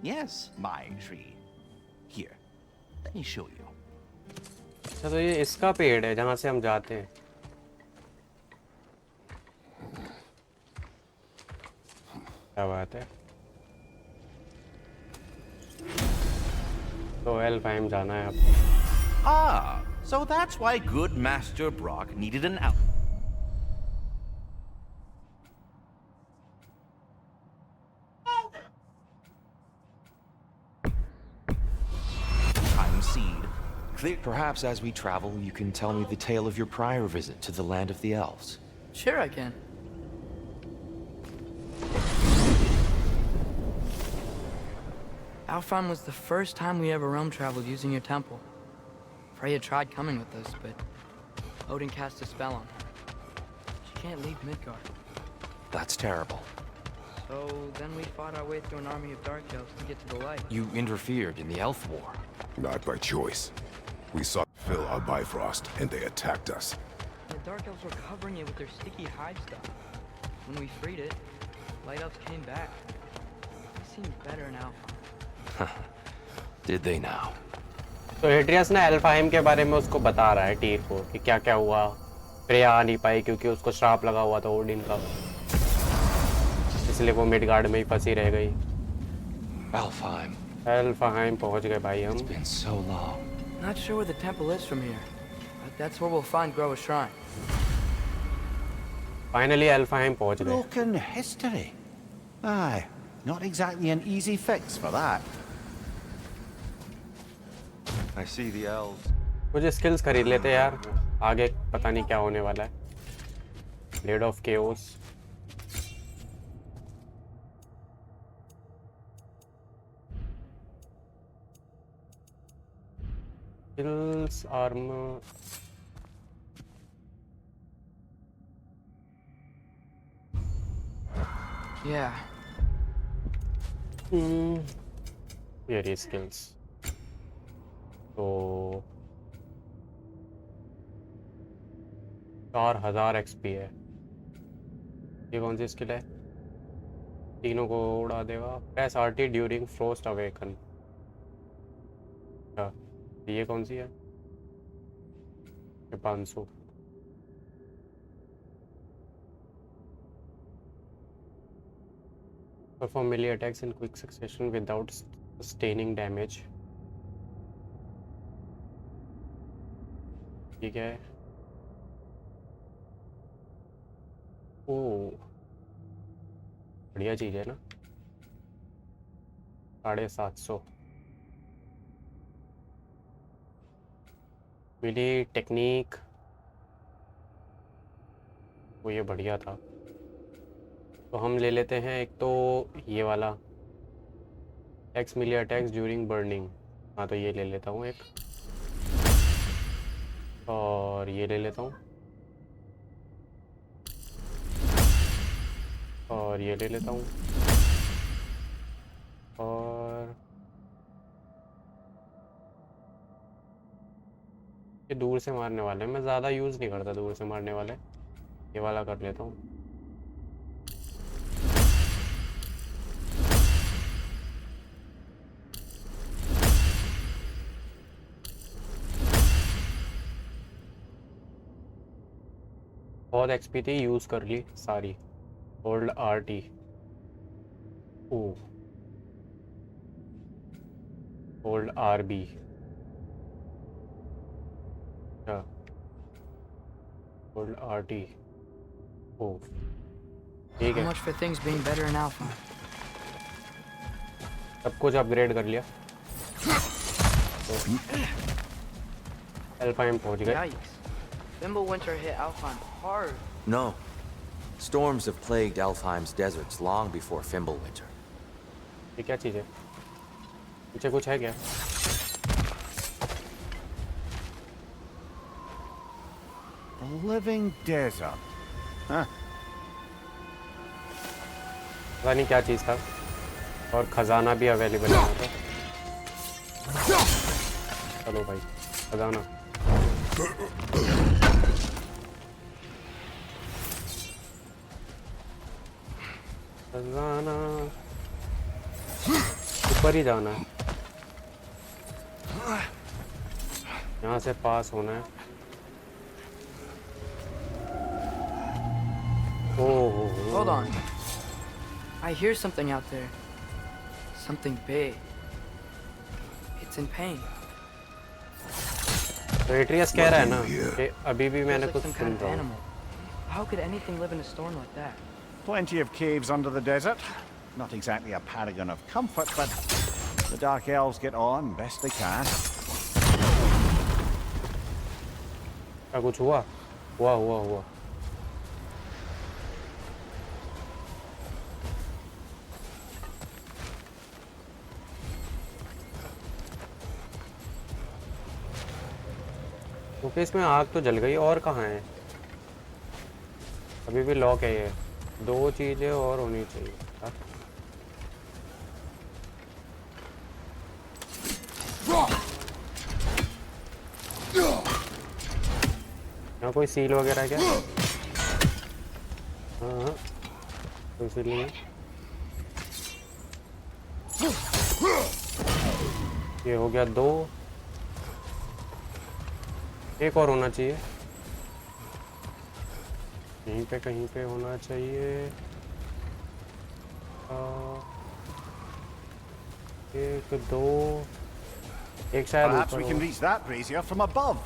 Yes, my tree. Here, let me show you. अच्छा, तो ये इसका पेड़ है जहाँ से हम जाते हैं. क्या बात है? तो एल्फहाइम जाना है अब. Ah, so that's why good Master Brock needed an out. Time seed, Clear. Perhaps as we travel, you can tell me the tale of your prior visit to the land of the elves. Sure, I can. Alfheim was the first time we ever realm traveled using your temple. Freya tried coming with us, but Odin cast a spell on her. She can't leave Midgard. That's terrible. So then we fought our way through an army of dark elves to get to the light. You interfered in the elf war. Not by choice. We sought to fill our Bifrost, and they attacked us. The dark elves were covering it with their sticky hide stuff. When we freed it, light elves came back. They seemed better in Alfheim. Did they now? तो Atreus ने एल्फहाइम के बारे में उसको बता रहा है टीर को कि क्या क्या हुआ। फ्रेया आ नहीं पाई क्योंकि उसको श्राप लगा हुआ था ओडिन का, इसलिए वो मिडगार्ड में ही फंसी रह गई। Alfheim. एल्फहाइम पहुंच गए भाई हम। It's been so long. Not sure where the temple is from here, but that's where we'll find Groa's shrine. Finally Alfheim पहुंच गए। Broken history. Aye, not exactly an easy fix for that. I see the elves. कुछ skills खरीद लेते यार, आगे पता नहीं क्या होने वाला है। Blade of chaos, skills, armour, Yeah. ये स्किल्स तो 4000 एक्सपी है। ये कौन सी स्किल है? तीनों को उड़ा देगा। Press RT during frost awaken. अच्छा, ये कौन सी है? ये 500। Perform melee attacks in quick succession without sustaining damage. ठीक है। ओह, बढ़िया चीज है ना। 750। मेली टेक्निक वो ये बढ़िया था, तो हम ले लेते हैं एक तो ये वाला एक्स मिली अटैक्स ड्यूरिंग बर्निंग। हाँ, तो ये ले लेता हूँ एक, और ये ले लेता हूँ, और ये ले लेता हूँ, और ये दूर से मारने वाले हैं। मैं ज़्यादा यूज़ नहीं करता दूर से मारने वाले, ये वाला कर लेता हूँ। बहुत एक्सपी थी, यूज़ कर ली सारी। Hold RT. Oh, hold RB. अच्छा, होल्ड आरटी। ओ, ठीक How है, much for things being better in Alpha? सब कुछ अपग्रेड कर लिया। तो एल्फहाइम पहुंच गए। Yikes. Fimbulwinter hit Alfheim hard. No. Storms have plagued Alfheim's deserts long before Fimbulwinter. ये क्या चीज़ है? पीछे कुछ है क्या? A living desert. Huh. पता नहीं क्या चीज़ था, और खजाना भी अवेलेबल है यहाँ पे। चलो भाई, खजाना। खजाना ऊपर ही जाना है, यहाँ से पास होना है। ओह, Hold on. I hear something out there. Something big. It's in pain. तो एट्रियस कह रहा है ना कि अभी भी मैंने Feels like कुछ some सुन kind of रहा हूँ। animal. How could anything live in a storm like that? Plenty of caves under the desert. Not exactly a paragon of comfort, but the Dark Elves get on best they can. क्या कुछ हुआ? हुआ। Okay, इसमें आग तो जल गई, और कहाँ है? अभी भी लॉक है ये। 2 चीजें और होनी चाहिए। यहाँ कोई सील वगैरह है क्या? हाँ, कोई सील नहीं है। ये हो गया 2, एक और होना चाहिए, कहीं पे होना चाहिए। 1 2, एक शायद Perhaps ऊपर we can हो। reach that brazier from above.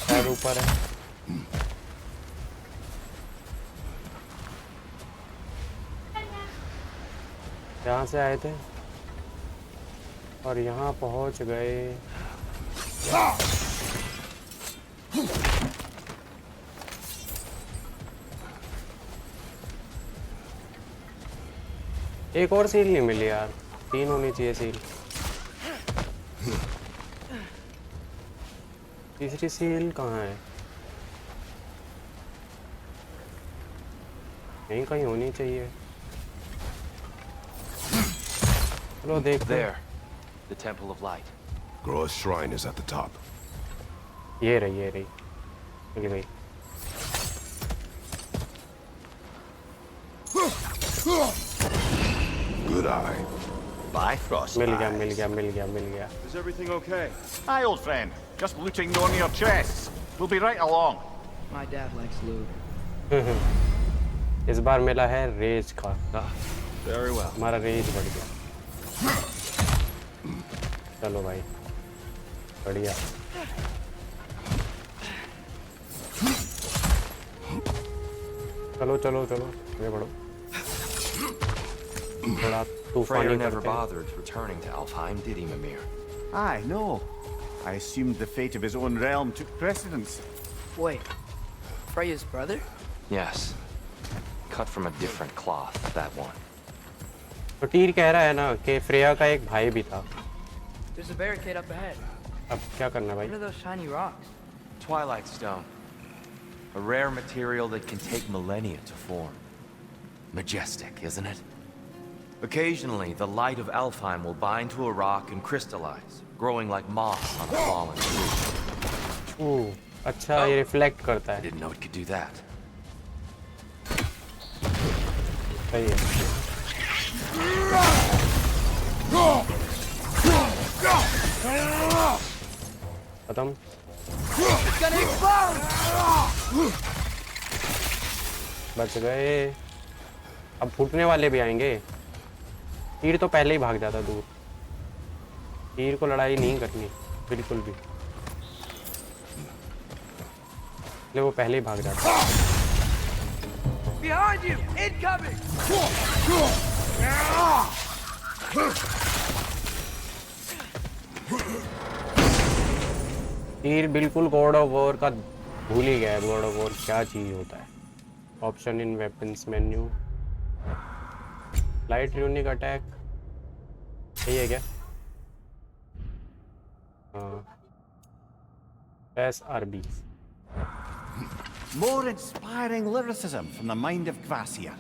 शायद ऊपर है। यहाँ से आए थे और यहाँ पहुँच गए। एक और सील नहीं मिली यार, 3 होनी चाहिए सील। तीसरी सील कहाँ है? यहीं कहीं होनी चाहिए। चलो देखते हैं। There, the Temple of Light. Groa's shrine is at the top. ये रही मिल गई। Good eye. Bifrost. मिल गया। Is everything okay? Hi, old friend. Just looting the one of your chests. We'll be right along. My dad likes lube. इस बार मिला है raise का। Very well. हमारा raise बढ़ गया। चलो भाई, बढ़िया। चलो ये बढ़ो। थोड़ा Freya तूफानी never करते हैं। bothered returning to Alfheim, did he, Mimir? Aye, no. I assumed the fate of his own realm took precedence. Wait, Freya's brother? Yes. Cut from a different cloth, that one. तो टीर कह रहा है ना कि Freya का एक भाई भी था। There's a barricade up ahead. अब क्या करना भाई? What are those shiny rocks? Twilight Stone. A rare material that can take millennia to form. Majestic, isn't it? Occasionally, the light of Alfheim will bind to a rock and crystallize, growing like moss on a fallen tree. अच्छा, ये reflect करता I है। didn't know it could do that. सही है। खत्म। बच गए। अब फूटने वाले भी आएंगे। तीर तो पहले ही भाग जाता दूर। तीर को लड़ाई नहीं करनी बिल्कुल भी, इसलिए वो पहले ही भाग जाता। Behind you! Incoming! तीर बिल्कुल गॉड ऑफ वॉर का भूल ही गया है। गॉड ऑफ वॉर क्या चीज होता है? Option in weapons menu, light unique attack, यही है क्या? हाँ, press RB. More inspiring lyricism from the mind of Kvasir.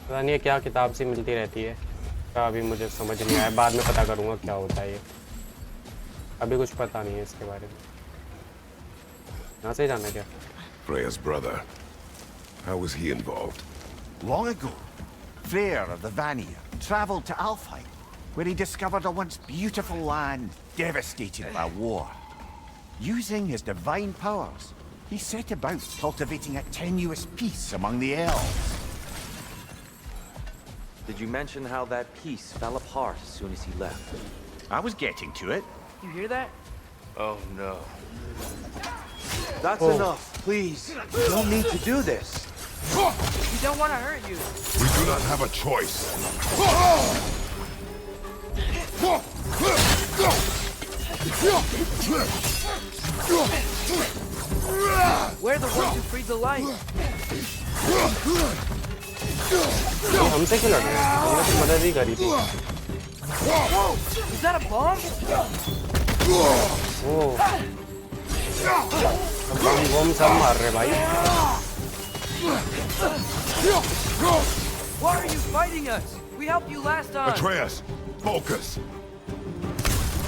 पता नहीं है क्या किताब से मिलती रहती है, क्या अभी मुझे समझ नहीं आया। बाद में पता करूँगा क्या होता है ये, अभी कुछ पता नहीं है इसके बारे में। यहाँ से जाना क्या? Freya's brother. How was he involved? Long ago, Freyr of the Vanir traveled to Alfheim, where he discovered a once beautiful land devastated by war. Using his divine powers, he set about cultivating a tenuous peace among the elves. Did you mention how that piece fell apart as soon as he left? I was getting to it. You hear that? Oh no. That's enough, please. You don't need to do this. We don't want to hurt you. We do not have a choice. We're the ones who freed the light. ये हमसे क्यों लड़ रहे हैं? हमने तो मदद ही करी थी। Whoa! Is that a bomb? ओ बम सब मार रहे भाई। Why are you fighting us? We helped you last time. Atreus, focus.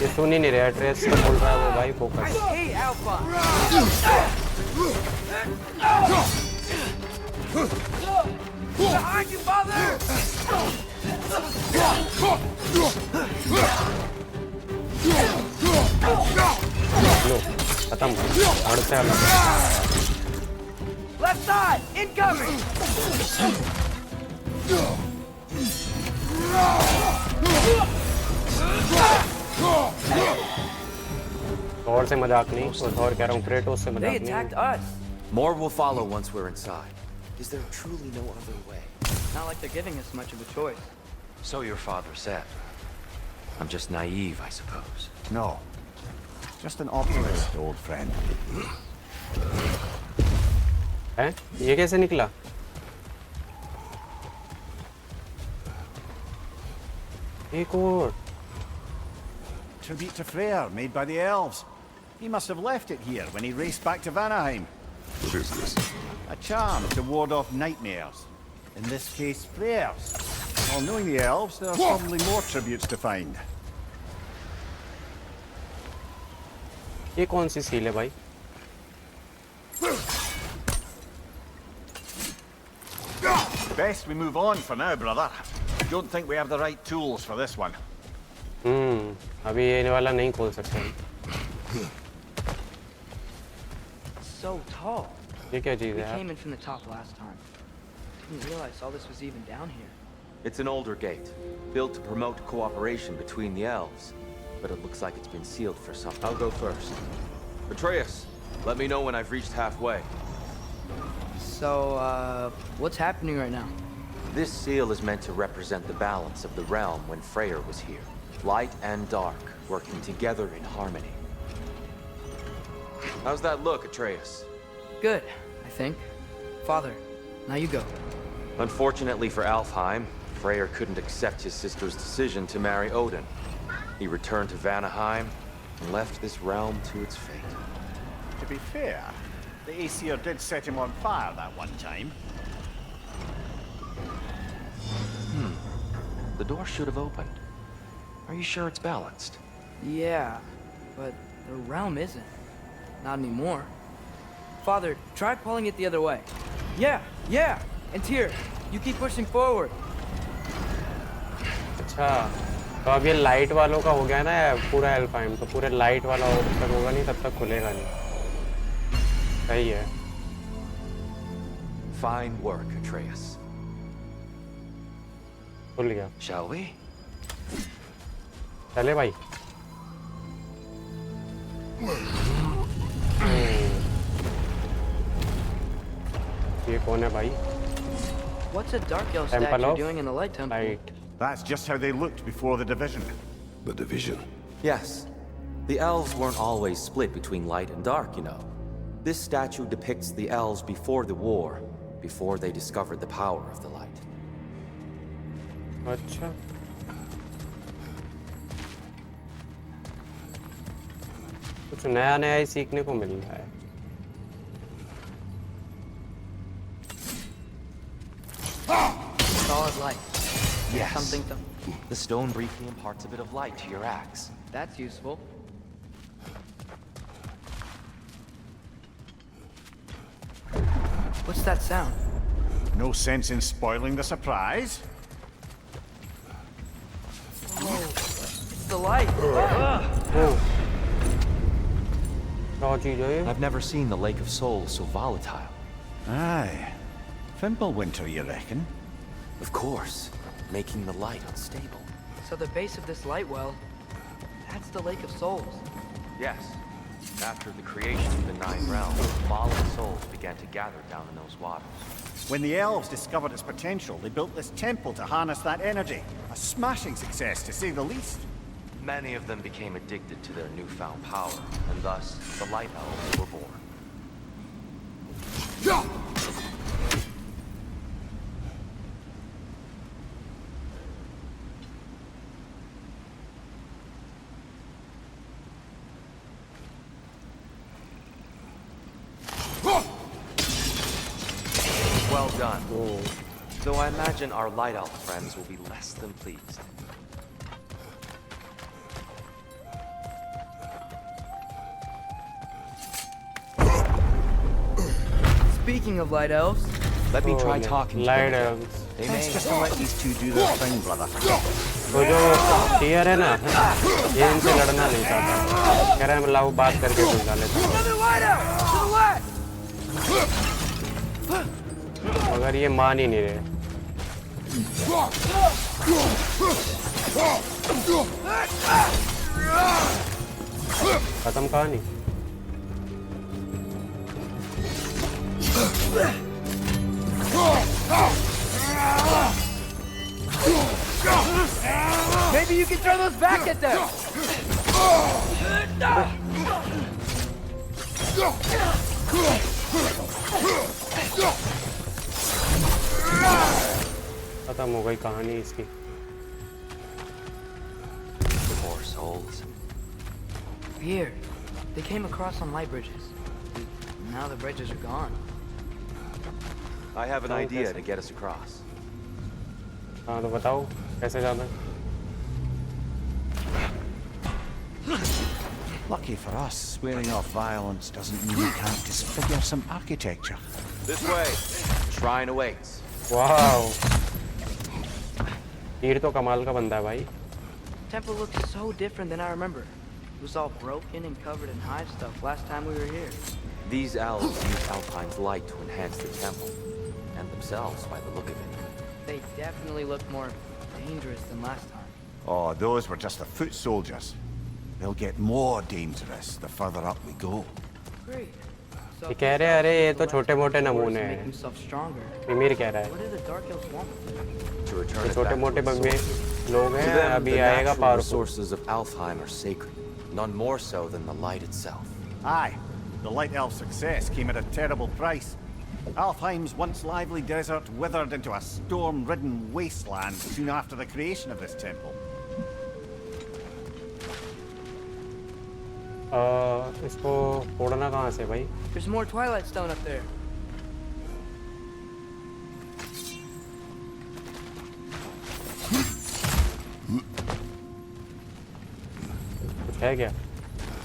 ये सुन ही नहीं रहा, ट्रेस से बोल रहा है वो भाई, focus. Hey, Alpha! Behind you, father! लो खत्म, आड़ से अलग। Left side, incoming! और से मजाक नहीं, और कह रहा हूँ क्रेटोस से They मजाक attacked नहीं। us. More will follow once we're inside. Is there truly no other way? Not like they're giving us much of a choice. So your father said. I'm just naive, I suppose. No. Just an optimist, old friend. हैं? ये कैसे निकला? एक और। Tribute to Freyr, made by the elves. He must have left it here when he raced back to Vanaheim. What is this? A charm to ward off nightmares. In this case, Freyr's. Well, knowing the elves, there are probably more tributes to find. ये कौन सी seal है भाई? Best we move on for now, brother. Don't think we have the right tools for this one. अभी ये वाला नहीं खोल सकते हम। So tall. ये क्या चीज़ We है यार? came in from the top last time. Didn't realize all this was even down here. It's an older gate, built to promote cooperation between the elves. But it looks like it's been sealed for something. I'll go first. Atreus, let me know when I've reached halfway. So, what's happening right now? This seal is meant to represent the balance of the realm when Freyr was here. Light and dark, working together in harmony. How's that look, Atreus? Good, I think. Father, now you go. Unfortunately for Alfheim, Freyr couldn't accept his sister's decision to marry Odin. He returned to Vanaheim and left this realm to its fate. To be fair, the Aesir did set him on fire that one time. The door should have opened. Are you sure it's balanced? Yeah, but the realm isn't. Not anymore. Father, try pulling it the other way. Yeah! And Tyr, you keep pushing forward. अच्छा, तो अब ये light वालों का हो गया ना पूरा एल्फाइम, तो पूरे लाइट वाला जब तक होगा नहीं तब तक खुलेगा नहीं। सही है। Fine work, Atreus. खुल गया। Shall we? चले भाई। ये कौन है भाई? What's a dark elf Temple statue of doing in the light temple? Light. That's just how they looked before the division. The division. Yes. The elves weren't always split between light and dark, you know. This statue depicts the elves before the war, before they discovered the power of the light. अच्छा। कुछ नया ही सीखने को मिल रहा है। Solid light. Yes. Something to... The stone briefly imparts a bit of light to your axe. That's useful. What's that sound? No sense in spoiling the surprise. It's the light. क्या चीज़ है ये? I've never seen the Lake of Souls so volatile. Aye. Fimbulwinter, you reckon? Of course, making the light unstable. So the base of this light well, that's the Lake of Souls. Yes. After the creation of the Nine Realms, fallen souls began to gather down in those waters. When the elves discovered its potential, they built this temple to harness that energy. A smashing success, to say the least. Many of them became addicted to their newfound power, and thus the Light Elves were born. Well done. Though I imagine our Light Elf friends will be less than pleased. Speaking of light elves, Let me try talking to light them. है They Let's may just let these two do their thing, brother. वो जो tier है ना, ये इनसे लड़ना नहीं चाहता, कह रहा है मैं लाओ बात करके सुलझा लेता हूँ। another light elf to the left. मगर ये मान ही नहीं रहे। खत्म कहानी। Maybe you can throw those back at them. खत्म हो गई कहानी इसकी। Poor souls. Weird. They came across on light bridges. Now the bridges are gone. I have an idea to get us across. हाँ तो बताओ कैसे जाना है? Lucky for us, swearing off violence doesn't mean we can't disfigure some architecture. This way. Shrine awaits. Wow, तीर तो कमाल का बंदा है भाई। Temple looks so different than I remember. It was all broken and covered in hive stuff last time we were here. These elves use Alpine's light to enhance the temple, and themselves by the look of it. They definitely look more dangerous than last time. Oh, those were just the foot soldiers. They'll get more dangerous the further up we go. Great. So ये if कह these रहे हैं अरे ये elves तो left छोटे मोटे the forest नमूने to make हैं। themselves stronger. मिमिर कह रहा है What do the dark elves want with them? To return ये it छोटे back to मोटे its बंगे source. लोग To हैं, them, अभी the आएगा natural powerful. resources of Alfheim are sacred, none more so than the light itself. Aye, the Light Elf success came at a terrible price. Alfheim's once lively desert withered into a storm-ridden wasteland soon after the creation of this temple. इसको फोड़ना कहाँ से भाई? There's more Twilight Stone up there. कुछ है क्या?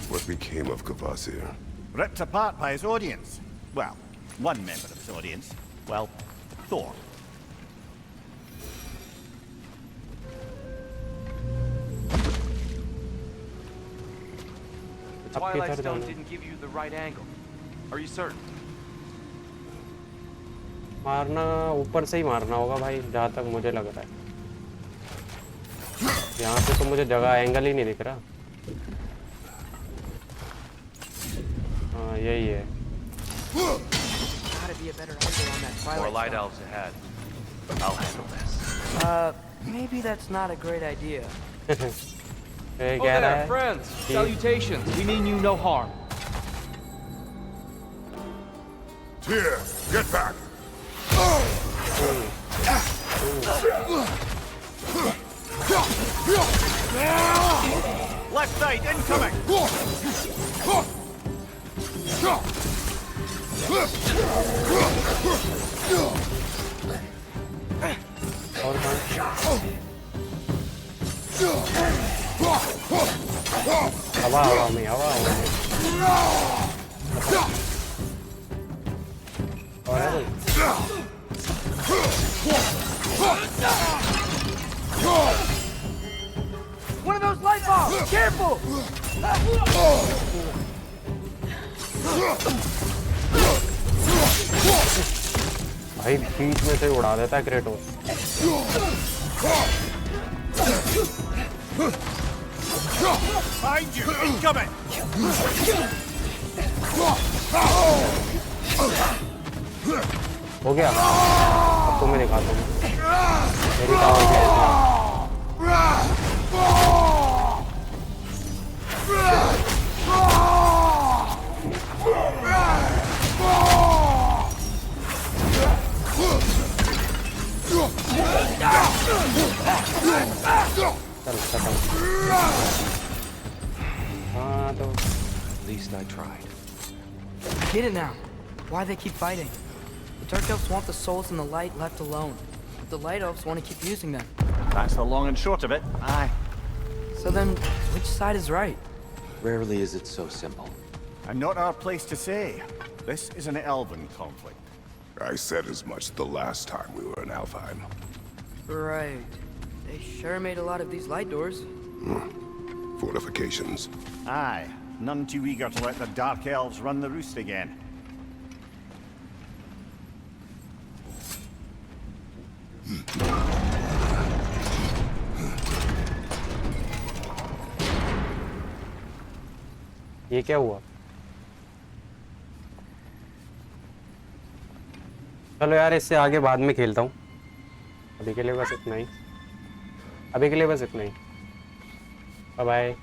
What became of Kvasir? Ripped apart by his audience. Well, one member of his audience. Well, Thor. The Twilight Stone didn't give you the right angle. Are you certain? मारना ऊपर से ही मारना होगा भाई, जहाँ तक मुझे लग रहा है। यहाँ से तो मुझे जगह एंगल ही नहीं दिख रहा। हाँ यही है। Gotta be a better angle on that More Twilight light Stone. elves ahead. I'll handle this. Maybe that's not a great idea. ये कह रहा है friends. कि Salutations. We mean you no harm. Tyr, get back! Left side incoming! और कहाँ? हवा हवा में और है कोई? One of those light bulbs! Careful! भाई बीच में से उड़ा देता है क्रेटोस। Behind you! Incoming! हो गया? अब तुम्हें दिखाता हूँ मेरी टावर कैसी है। चल खत्म। हाँ तो At least I tried. I get it now. Why they keep fighting. The Dark Elves want the souls in the light left alone. But the Light Elves want to keep using them. That's the long and short of it. Aye. So then, which side is right? Rarely is it so simple. And not our place to say. This is an elven conflict. I said as much the last time we were in Alfheim. Right. They sure made a lot of these light doors. Fortifications. Aye. None too eager to let the Dark Elves run the roost again. ये क्या हुआ? चलो यार इससे आगे बाद में खेलता हूँ। अभी के लिए बस इतना ही। Bye bye.